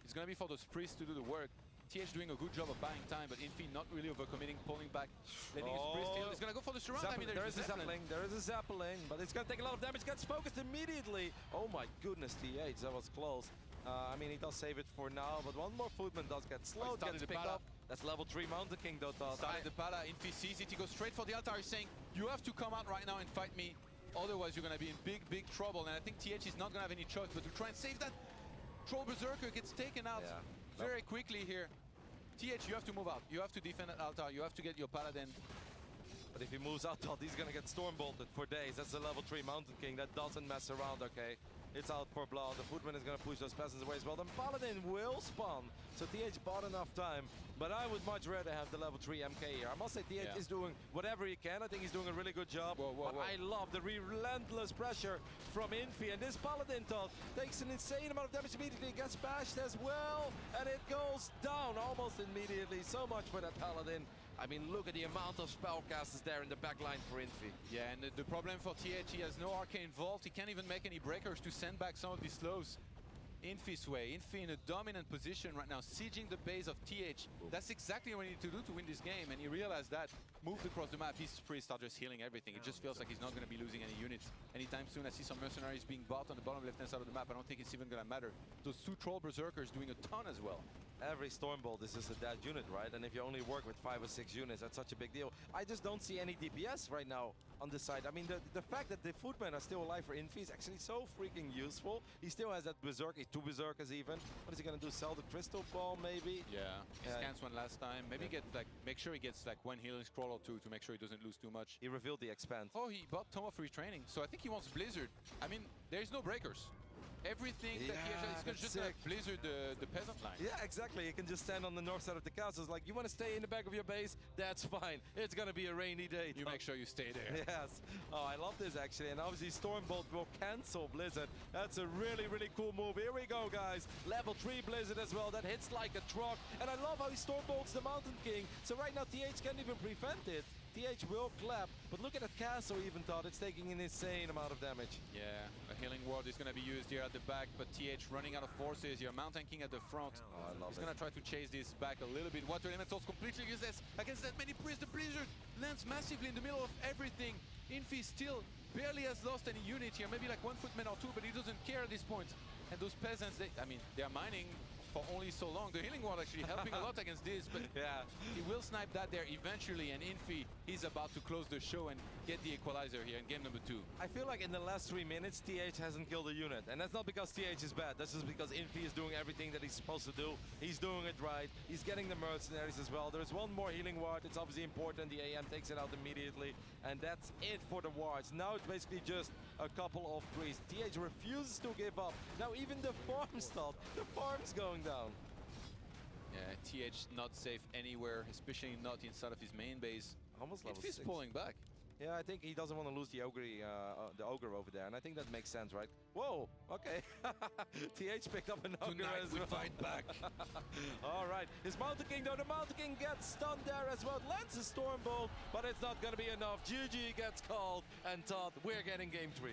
It's going to be for those priests to do the work. TH doing a good job of buying time, but Infi not really overcommitting, pulling back, letting his priest heal. He's going to go for the surround. I mean, there is a Zeppelin. There is a Zeppelin, but it's going to take a lot of damage. Gets focused immediately. Oh my goodness, TH, that was close. I mean, he does save it for now, but one more footman does get slowed, gets picked up. That's level 3 Mountain King, though, Todd. Started the Pala. Infi sees it. He goes straight for the altar. He's saying, you have to come out right now and fight me. Otherwise, you're going to be in big, big trouble. And I think TH is not going to have any choice but to try and save that. Troll Berserker gets taken out very quickly here. TH, you have to move out. You have to defend that altar. You have to get your paladin. But if he moves out, Todd, he's going to get Stormbolted for days. That's a level 3 Mountain King. That doesn't mess around, okay? It's out for blood. The footman is going to push those peasants away as well. Then paladin will spawn. So TH bought enough time. But I would much rather have the level 3 MK here. I must say TH is doing whatever he can. I think he's doing a really good job. But I love the relentless pressure from Infi. And this paladin, Todd, takes an insane amount of damage immediately. Gets bashed as well. And it goes down almost immediately. So much for that paladin. I mean, look at the amount of spellcasters there in the back line for Infi. Yeah, and the problem for TH, he has no arcane vault. He can't even make any breakers to send back some of these slows. Infi's way. Infi in a dominant position right now, sieging the base of TH. That's exactly what he need to do to win this game, and he realized that. Moved across the map, his priests are just healing everything. It just feels like he's not going to be losing any units anytime soon. I see some mercenaries being bought on the bottom left-hand side of the map. I don't think it's even going to matter. Those 2 troll berserkers doing a ton as well. Every Stormbolt is just a dead unit, right? And if you only work with 5 or 6 units, that's such a big deal. I just don't see any DPS right now on this side. I mean, the fact that the footmen are still alive for Infi is actually so freaking useful. He still has that berserker, 2 berserkers even. What is he gonna do? Sell the crystal ball maybe? Yeah, he scans one last time. Maybe get like make sure he gets like 1 healing scroll or 2 to make sure he doesn't lose too much. He revealed the expand. Oh, he bought Tome of Retraining, so I think he wants Blizzard. I mean, there's no breakers. Everything that he has, he's gonna just like Blizzard the peasant line. Yeah, exactly. You can just stand on the north side of the castle. It's like, you want to stay in the back of your base? That's fine. It's gonna be a rainy day. You make sure you stay there. Yes. Oh, I love this actually. And obviously Stormbolt will cancel Blizzard. That's a really, really cool move. Here we go, guys. Level 3 Blizzard as well. That hits like a truck. And I love how he Stormbolts the Mountain King. So right now TH can't even prevent it. TH will clap, but look at that castle even thought it's taking an insane amount of damage. Yeah, a healing ward is going to be used here at the back, but TH running out of forces here. Mountain King at the front. Oh, I love He's going to try to chase this back a little bit. Water Elementals completely useless against that many priests. The Blizzard lands massively in the middle of everything. Infi still barely has lost any unit here, maybe like 1 footman or 2, but he doesn't care at this point. And those peasants, they're mining for only so long. The healing ward actually helping a lot against this, but yeah, he will snipe that there eventually, and Infi, he's about to close the show and get the equalizer here in game number 2. I feel like in the last 3 minutes, TH hasn't killed a unit. And that's not because TH is bad. That's just because Infi is doing everything that he's supposed to do. He's doing it right. He's getting the mercenaries as well. There's 1 more healing ward. It's obviously important. The AM takes it out immediately. And that's it for the wards. Now it's basically just a couple of priests. TH refuses to give up. Now even the farm stopped. The farm's going down. Yeah, TH not safe anywhere, especially not inside of his main base. Almost level Infi's 6. pulling back. Yeah, I think he doesn't want to lose the ogre over there, and I think that makes sense, right? Whoa, okay. TH picked up an ogre Tonight as we well. fight back. All right, his Mountain King, though, the Mountain King gets stunned there as well. Lands a Stormbolt, but it's not going to be enough. GG gets called, and Todd, we're getting game 3.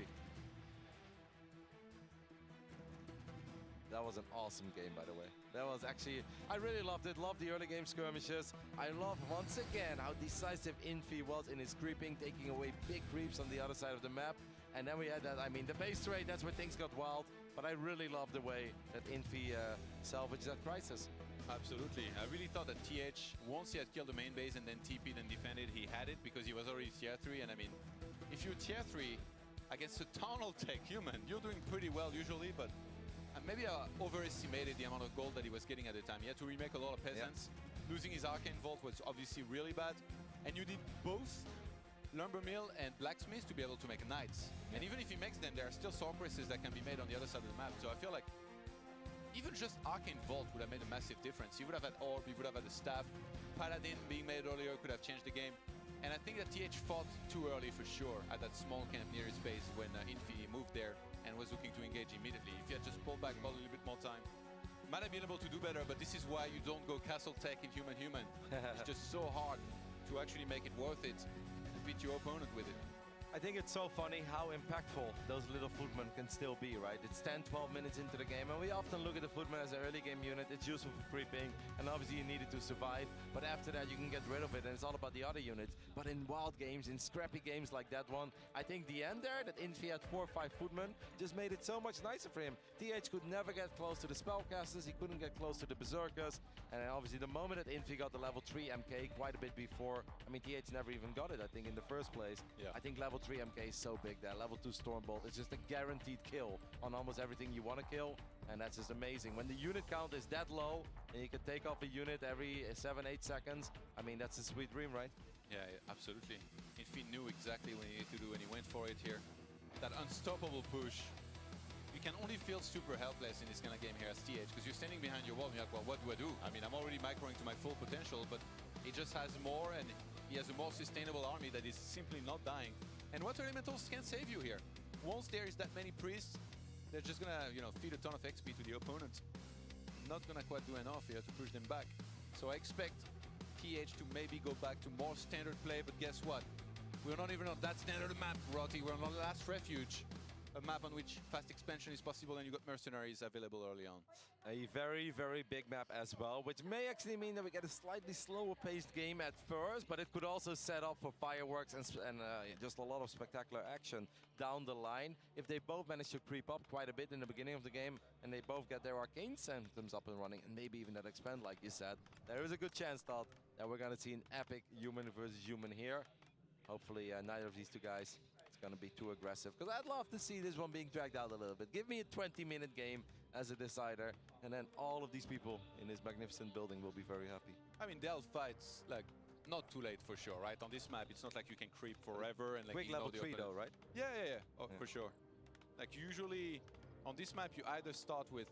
That was an awesome game, by the way. That was actually, I really loved it. Loved the early game skirmishes. I love, once again, how decisive Infi was in his creeping, taking away big creeps on the other side of the map. And then we had that, I mean, the base trade, that's where things got wild. But I really love the way that Infi salvaged that crisis. Absolutely. I really thought that TH, once he had killed the main base and then TP'd and defended, he had it because he was already tier 3. And I mean, if you're tier 3 against a tunnel tech human, you're doing pretty well usually, but maybe I overestimated the amount of gold that he was getting at the time. He had to remake a lot of peasants. Yeah. Losing his Arcane Vault was obviously really bad. And you need both Lumber Mill and Blacksmith to be able to make knights. Yeah. And even if he makes them, there are still sorceresses that can be made on the other side of the map. So I feel like even just Arcane Vault would have made a massive difference. He would have had Orb, he would have had the Staff. Paladin being made earlier could have changed the game. And I think that TH fought too early for sure at that small camp near his base when Infi moved there and was looking to engage immediately. If he had just pulled back, bought a little bit more time, might have been able to do better, but this is why you don't go Castle Tech in Human. It's just so hard to actually make it worth it and beat your opponent with it. I think it's so funny how impactful those little footmen can still be, right? It's 10, 12 minutes into the game, and we often look at the footman as an early game unit. It's useful for creeping, and obviously you need it to survive. But after that, you can get rid of it, and it's all about the other units. But in wild games, in scrappy games like that one, I think the end there, that Infi had 4 or 5 footmen, just made it so much nicer for him. TH could never get close to the spellcasters, he couldn't get close to the berserkers, and obviously the moment that Infi got the level 3 MK quite a bit before, I mean, TH never even got it, I think, in the first place. Yeah. I think level 3 MK is so big there. Level 2 Stormbolt is just a guaranteed kill on almost everything you want to kill, and that's just amazing. When the unit count is that low, and you can take off a unit every 7-8 seconds, I mean, that's a sweet dream, right? Yeah, absolutely. Infi knew exactly what he needed to do, and he went for it here. That unstoppable push. You can only feel super helpless in this kind of game here as TH, because you're standing behind your wall and you're like, well, what do I do? I mean, I'm already microing to my full potential, but he just has more, and he has a more sustainable army that is simply not dying. And Water Elementals can save you here. Once there is that many priests, they're just gonna, feed a ton of XP to the opponent. Not gonna quite do enough here to push them back. So I expect TH to maybe go back to more standard play, but guess what? We're not even on that standard map, Roti. We're on the last refuge, a map on which fast expansion is possible, and you got mercenaries available early on. A very, very big map as well, which may actually mean that we get a slightly slower paced game at first, but it could also set up for fireworks and just a lot of spectacular action down the line. If they both manage to creep up quite a bit in the beginning of the game, and they both get their arcane systems up and running, and maybe even that expand, like you said, there is a good chance, Todd, that we're gonna see an epic human versus human here. Hopefully, neither of these two guys is going to be too aggressive, because I'd love to see this one being dragged out a little bit. Give me a 20-minute game as a decider, and then all of these people in this magnificent building will be very happy. I mean, they'll fight, like, not too late for sure, right? On this map, it's not like you can creep forever and like Quick level 3 though, right? Yeah. Oh, yeah. For sure. Like, usually on this map, you either start with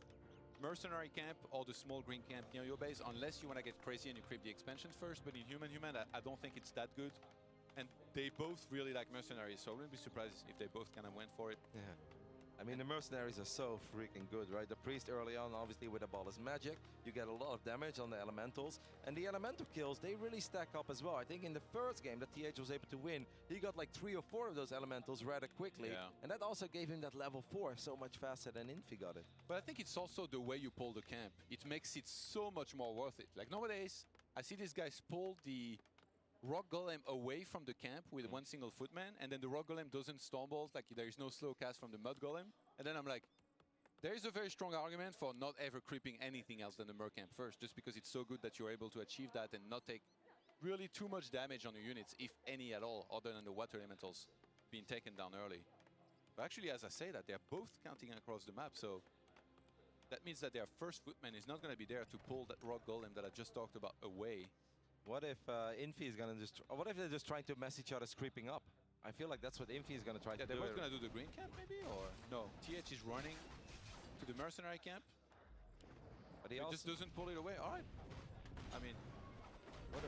mercenary camp or the small green camp near your base, unless you want to get crazy and you creep the expansion first. But in human, I don't think it's that good. And they both really like mercenaries, so I wouldn't be surprised if they both kind of went for it. Yeah. I mean, the mercenaries are so freaking good, right? The priest early on, obviously with Abolish magic, you get a lot of damage on the elementals. And the elemental kills, they really stack up as well. I think in the first game that TH was able to win, he got like 3 or 4 of those elementals rather quickly. Yeah. And that also gave him that level 4 so much faster than Infi got it. But I think it's also the way you pull the camp. It makes it so much more worth it. Like nowadays, I see these guys pull the Rock Golem away from the camp with one single footman, and then the Rock Golem doesn't stumble, like there is no slow cast from the Mud Golem. And then I'm like, there is a very strong argument for not ever creeping anything else than the Mer camp first, just because it's so good that you're able to achieve that and not take really too much damage on your units, if any at all, other than the water elementals being taken down early. But actually, as I say that, they're both counting across the map, so that means that their first footman is not going to be there to pull that Rock Golem that I just talked about away. What if Infi is gonna just? What if they're just trying to mess each other's creeping up? I feel like that's what Infi is gonna try to do. They're both gonna do the green camp, maybe, or no? TH is running to the mercenary camp, But he just doesn't pull it away. All right. I mean,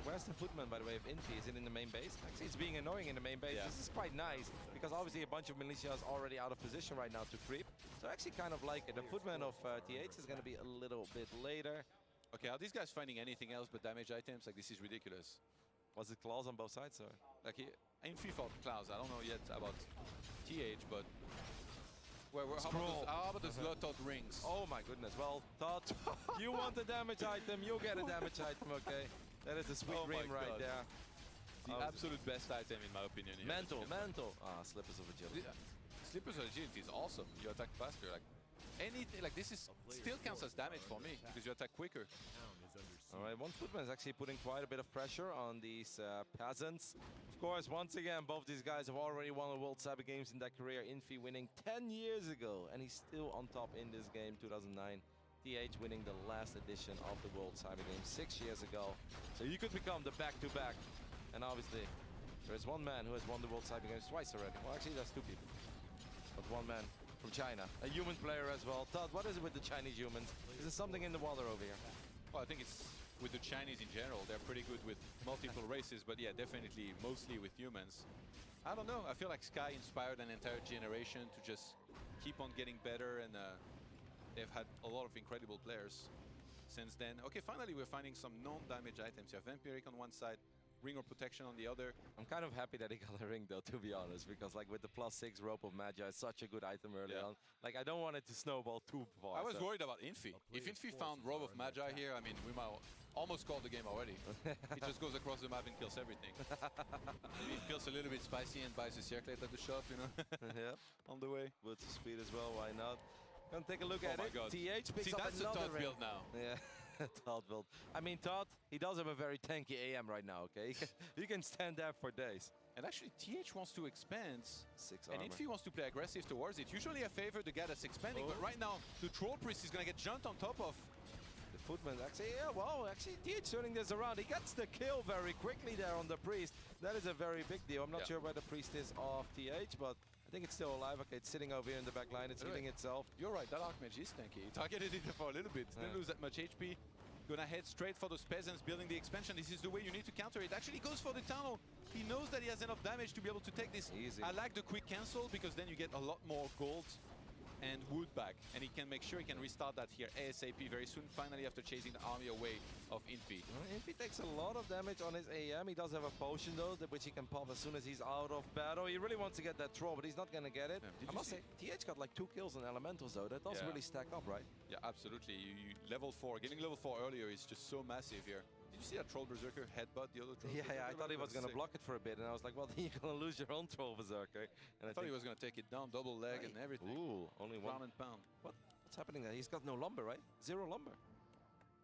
where's the footman, by the way, of Infi? Is it in the main base? Actually, it's being annoying in the main base. Yeah. This is quite nice, because obviously a bunch of militia is already out of position right now to creep. So I actually kind of like it. The footman of TH is gonna be a little bit later. okay, are these guys finding anything else but damage items? Like, this is ridiculous. Was it claws on both sides, or? Like, in FIFA Clouds, I don't know yet about TH, but how about those Lotot rings? Oh my goodness. Well, Todd, you want a damage item, you get a damage item, okay? That is a sweet Oh my dream right God. there. The absolute best item, in my opinion. Here. Mental. Ah, Slippers of Agility. Yeah. Slippers of Agility is awesome. You attack faster. Like, anything, like, this is still counts as damage for me, because you attack quicker. All right, one footman is actually putting quite a bit of pressure on these peasants. Of course, once again, both these guys have already won the World Cyber Games in their career. Infi winning 10 years ago, and he's still on top in this game, 2009. TH winning the last edition of the World Cyber Games 6 years ago. So you could become the back-to-back. And obviously, there is one man who has won the World Cyber Games twice already. Well, actually, there's 2 people. But one man from China, a human player as well. Todd, what is it with the Chinese humans? Is there something in the water over here? Well, I think it's with the Chinese in general. They're pretty good with multiple races, but yeah, definitely mostly with humans. I don't know. I feel like Sky inspired an entire generation to just keep on getting better, and they've had a lot of incredible players since then. Okay, finally we're finding some non-damage items. You have Vampiric on one side, Ring of Protection on the other. I'm kind of happy that he got a ring though, to be honest, because like with the +6 Rope of Magi, it's such a good item early on. Like, I don't want it to snowball too far. I was worried about Infi. If Infi found Robe of Magi here, I mean, we might almost call the game already. It just goes across the map and kills everything. Maybe it feels a little bit spicy and buys a circlet at the shop, you know? Yep. On the way. With speed as well, why not? Gonna take a look at my it. God. TH picks See, up that's a another Todd ring. build now. Yeah. Todd build. I mean, Todd, he does have a very tanky AM right now, okay? You can stand there for days. And actually, TH wants to expand. 6 And armor. Infi wants to play aggressive towards it. Usually I favor the guy that's expanding, but right now, the Troll Priest is going to get jumped on top of. The footman, actually, yeah, well, actually, TH turning this around. He gets the kill very quickly there on the priest. That is a very big deal. I'm not sure where the priest is off TH, but I think it's still alive. Okay, it's sitting over here in the back line. It's healing itself. You're right, that Archmage is tanky. He targeted it for a little bit. Didn't lose that much HP. Gonna head straight for those peasants building the expansion. This is the way you need to counter it. Actually goes for the tunnel. He knows that he has enough damage to be able to take this. Easy. I like the quick cancel, because then you get a lot more gold and wood back, and he can make sure he can restart that here ASAP very soon, finally after chasing the army away of Infi. Infi takes a lot of damage on his AM. He does have a potion though, which he can pop as soon as he's out of battle. He really wants to get that troll, but he's not going to get it. Did I you must say, TH got like 2 kills on elementals though. That does really stack up, right? Yeah, absolutely. You level 4, getting level 4 earlier is just so massive here. Did you see that Troll Berserker headbutt the other Troll Berserker? Yeah, I thought he was going to block it for a bit, and I was like, well, then you're going to lose your own Troll Berserker. And I thought he was going to take it down, double leg and everything. Ooh, only one. Pound and pound. What's happening there? He's got no lumber, right? 0 lumber.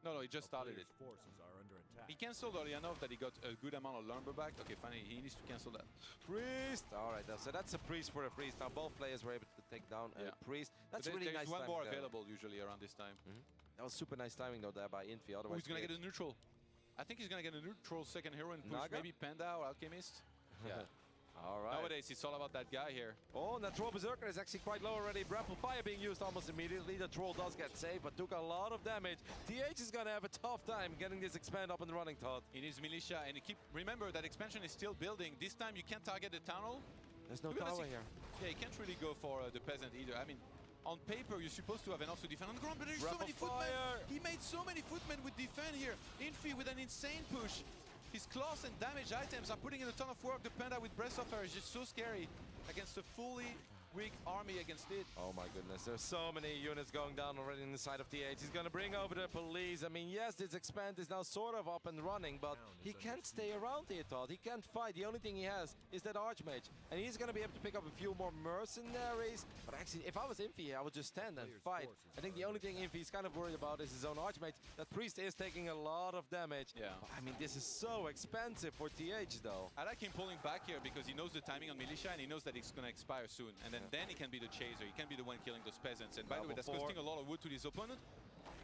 No, he just started it. Forces are under attack. He cancelled early enough that he got a good amount of lumber back. Okay, finally, he needs to cancel that. Priest! All right, so that's a priest for a priest. Now both players were able to take down a priest. That's really nice. There's one more timing there. available usually around this time. That was super nice timing though there by Infi. Oh, Otherwise, he's going to get a neutral. I think he's going to get a neutral second hero and push Naga? maybe Panda or Alchemist. Yeah. All right. Nowadays, it's all about that guy here. Oh, and that Troll Berserker is actually quite low already. Bramble Fire being used almost immediately. The Troll does get saved, but took a lot of damage. TH is going to have a tough time getting this expand up and running, Todd. It is militia, and remember that expansion is still building. This time you can't target the tunnel. There's no Look at tower this. here. Yeah, you can't really go for the peasant either. I mean, on paper, you're supposed to have enough to defend on the ground, but there's so many footmen. He made so many footmen with defend here. Infi with an insane push. His claws and damage items are putting in a ton of work. The Panda with Breath of Fire is just so scary against a fully weak army against it. Oh my goodness, there's so many units going down already in the side of TH. He's gonna bring over the police. I mean, yes, this expand is now sort of up and running, but he can't stay around here, Todd. He can't fight. The only thing he has is that Archmage, and he's gonna be able to pick up a few more mercenaries. But actually, if I was Infi, I would just stand and fight. I think the only thing Infi's kind of worried about is his own Archmage. That priest is taking a lot of damage. Yeah. I mean, this is so expensive for TH, though. I like him pulling back here because he knows the timing on militia and he knows that it's going to expire soon. And then he can be the chaser. He can be the one killing those peasants. And by the way, that's costing a lot of wood to his opponent.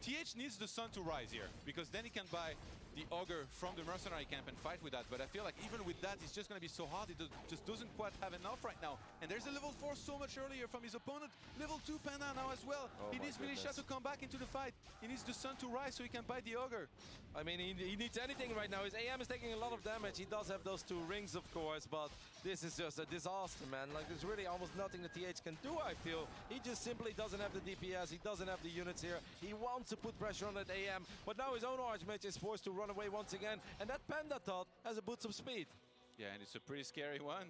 TH needs the sun to rise here because then he can buy the ogre from the mercenary camp and fight with that. But I feel like even with that, it's just going to be so hard. It just doesn't quite have enough right now. And there's a level 4 so much earlier from his opponent. Level 2 Panda now as well. He needs militia to come back into the fight. He needs the sun to rise so he can buy the ogre. I mean, he needs anything right now. His AM is taking a lot of damage. He does have those 2 rings, of course, but this is just a disaster, man. Like, there's really almost nothing that TH can do, I feel. He just simply doesn't have the DPS. He doesn't have the units here. He wants to put pressure on that AM, but now his own Archmage is forced to run away once again, and that Panda Todd has a boots of speed. Yeah, and it's a pretty scary one.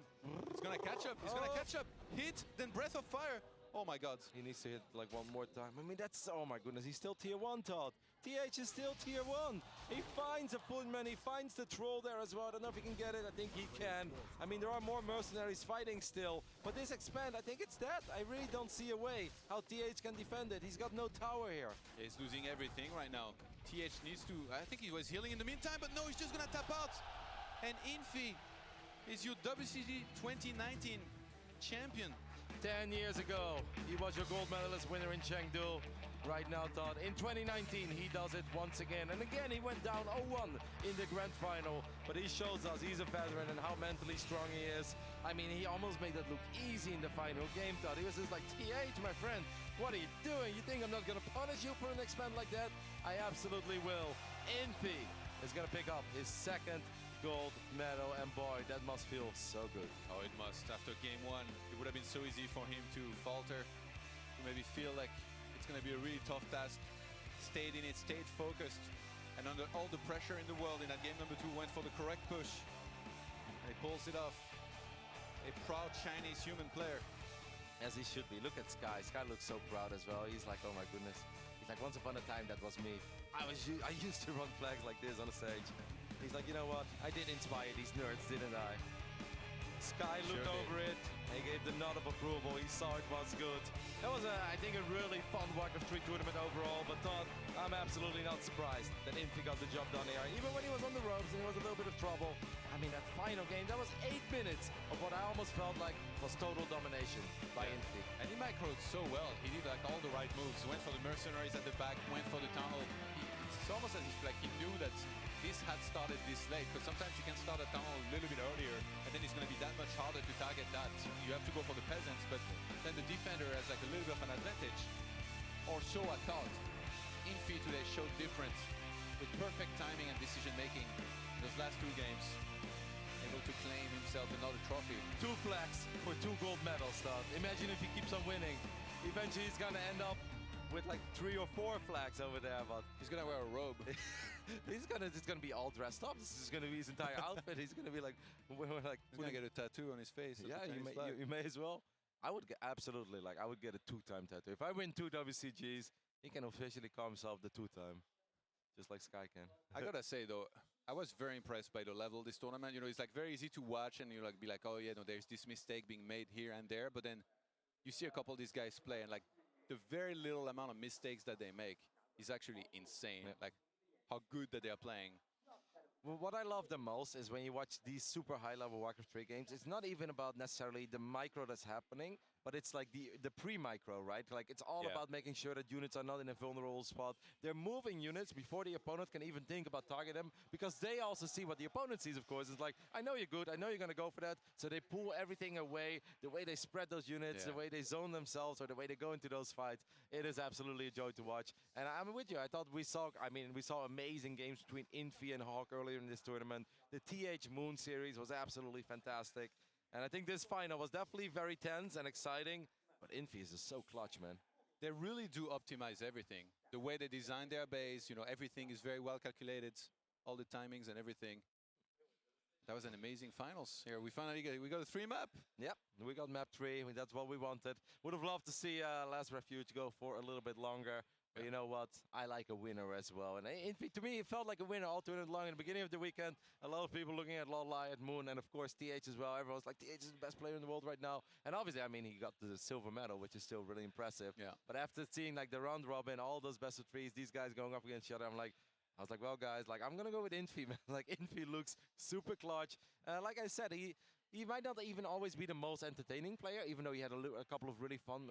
He's gonna catch up. He's gonna catch up. Hit, then Breath of Fire. Oh my God. He needs to hit like one more time. I mean, that's, oh my goodness, he's still tier 1, Todd. TH is still tier 1. He finds a footman, he finds the troll there as well. I don't know if he can get it, I think he can. I mean, there are more mercenaries fighting still, but this expand, I think it's dead. I really don't see a way how TH can defend it. He's got no tower here. Yeah, he's losing everything right now. TH needs to, I think he was healing in the meantime, but no, he's just gonna tap out. And Infi is your WCG 2019 champion. 10 years ago, he was your gold medalist winner in Chengdu. Right now, Todd, in 2019, he does it once again. And again, he went down 0-1 in the grand final. But he shows us he's a veteran and how mentally strong he is. I mean, he almost made that look easy in the final game, Todd. He was just like, TH, my friend, what are you doing? You think I'm not going to punish you for an expand like that? I absolutely will. Infi is going to pick up his 2nd gold medal, and boy, that must feel so good. Oh, it must. After game 1, it would have been so easy for him to falter, to maybe feel like it's going to be a really tough task. Stayed in it, stayed focused, and under all the pressure in the world in that game number 2, went for the correct push. And he pulls it off. A proud Chinese human player. As he should be. Look at Sky. Sky looks so proud as well. He's like, oh my goodness. He's like, once upon a time, that was me. I used to run flags like this on the stage. He's like, you know what? I did inspire these nerds, didn't I? Sky looked over it. He gave the nod of approval. He saw it was good. That was, I think, a really fun Warcraft III tournament overall. But Todd, I'm absolutely not surprised that Infi got the job done here. Even when he was on the ropes and he was a little bit of trouble. I mean, that final game, that was 8 minutes of what I almost felt like was total domination by Infi. And he microed so well. He did like all the right moves. Went for the mercenaries at the back, went for the tunnel. It's almost as if like he knew that this had started this late, because sometimes you can start a tunnel a little bit earlier, and then it's going to be that much harder to target that. You have to go for the peasants, but then the defender has like a little bit of an advantage. Or so I thought. Infi today showed different, with perfect timing and decision making in those last 2 games. Able to claim himself another trophy. 2 flags for 2 gold medals, Todd. Imagine if he keeps on winning. eventually he's gonna end up with like 3 or 4 flags over there, but He's gonna wear a robe. he's gonna be all dressed up. This is gonna be his entire outfit. He's gonna be like, we're like He's gonna get a tattoo on his face. of the yeah, Chinese flag. you may as well. I would get, absolutely, like, I would get a 2-time tattoo. If I win 2 WCGs, he can officially call himself the 2-time, just like Sky can. I gotta say though, I was very impressed by the level of this tournament. You know, it's like very easy to watch and you like be like, oh yeah, no, there's this mistake being made here and there. But then you see a couple of these guys play and like the very little amount of mistakes that they make is actually insane. Like how good that they are playing. Well, what I love the most is when you watch these super high-level Warcraft 3 games, it's not even about necessarily the micro that's happening, but it's like the pre-micro, right? Like, it's all about making sure that units are not in a vulnerable spot. They're moving units before the opponent can even think about targeting them, because they also see what the opponent sees, of course. It's like, I know you're good, I know you're going to go for that, so they pull everything away, the way they spread those units, the way they zone themselves, or the way they go into those fights. It is absolutely a joy to watch. And I'm with you. I thought we saw amazing games between Infi and Hawk earlier in this tournament. The TH Moon series was absolutely fantastic. And I think this final was definitely very tense and exciting, but Infi is just so clutch, man. They really do optimize everything. The way they design their base, you know, everything is very well calculated, all the timings and everything. That was an amazing finals here. We finally got a 3 map. Yep, we got map 3. That's what we wanted. Would have loved to see Last Refuge go for a little bit longer. But you know what? I like a winner as well. And to me, it felt like a winner all tournament long. In the beginning of the weekend, a lot of people looking at Lolai, at Moon, and of course TH as well. Everyone's like, TH is the best player in the world right now. And obviously, I mean, he got the silver medal, which is still really impressive. Yeah. But after seeing like the round robin, all those best of 3s, these guys going up against each other, I was like, well, guys, like I'm gonna go with Infi, man. Like Infi looks super clutch. Like I said, he might not even always be the most entertaining player, even though he had a couple of really fun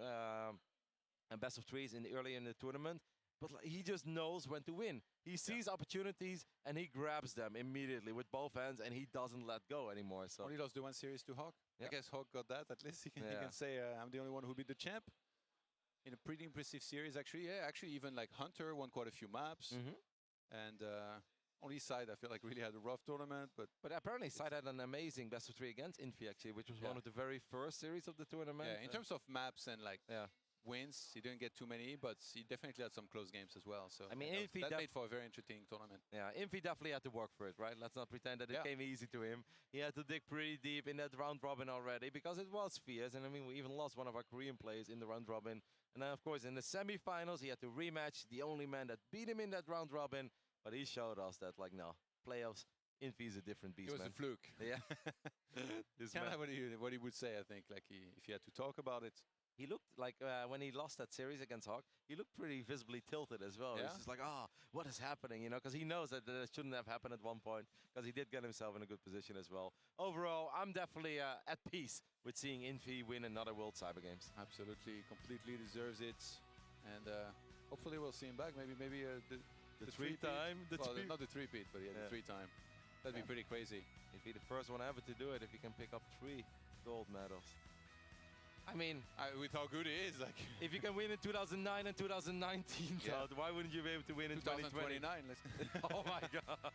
and best of 3s early in the tournament. But like, he just knows when to win. He sees opportunities and he grabs them immediately with both hands, and he doesn't let go anymore. So Only lost the 1 series to Hawk. I guess Hawk got that. At least he can say I'm the only one who beat the champ. In a pretty impressive series, actually. Yeah, actually, even like Hunter won quite a few maps. And only Side, I feel like, really had a rough tournament. But apparently Side had an amazing best of 3 against Infi, actually, which was one of the very first series of the tournament. Yeah, in terms of maps and like wins, he didn't get too many, but he definitely had some close games as well. So I mean, that made for a very interesting tournament. Yeah, Infi definitely had to work for it, right? Let's not pretend that it came easy to him. He had to dig pretty deep in that round robin already, because it was fierce. And I mean, we even lost one of our Korean players in the round robin. And then, of course, in the semifinals, he had to rematch the only man that beat him in that round robin. But he showed us that, like, no, playoffs, Infi is a different beast, It was man. a fluke. Yeah. Kind of what he would say, I think. Like if he had to talk about it. He looked like, when he lost that series against Hawk, he looked pretty visibly tilted as well. Yeah? He's just like, what is happening? You know, because he knows that it shouldn't have happened at one point, because he did get himself in a good position as well. Overall, I'm definitely at peace with seeing Infi win another World Cyber Games. Absolutely, completely deserves it. And hopefully we'll see him back. Maybe the 3-time? Not the 3-peat, but the 3-time. That'd be pretty crazy. He'd be the first one ever to do it if he can pick up 3 gold medals. I mean, with how good he is, like if you can win in 2009 and 2019, Todd, why wouldn't you be able to win in 2020? 2029. Oh my God!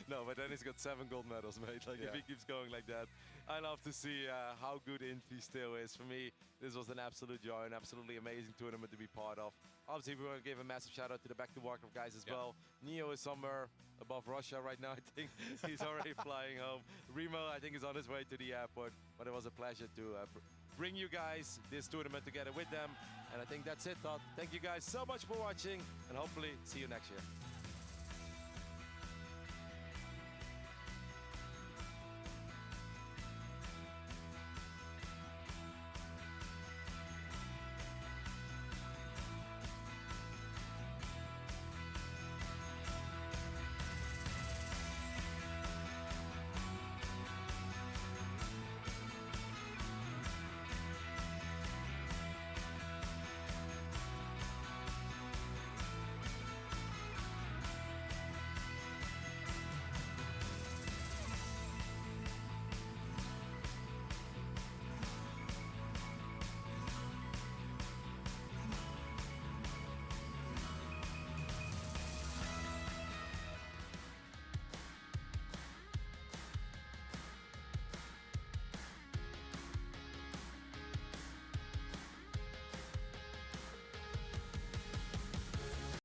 No, but then he's got 7 gold medals, mate. Like if he keeps going like that, I love to see how good Infi still is. For me, this was an absolute joy, an absolutely amazing tournament to be part of. Obviously, we want to give a massive shout out to the Back to Warcraft guys as well. Neo is somewhere above Russia right now, I think. He's already flying home. Remo, I think, is on his way to the airport. But it was a pleasure to bring you guys this tournament together with them. And I think that's it, Todd. Thank you guys so much for watching, and hopefully see you next year.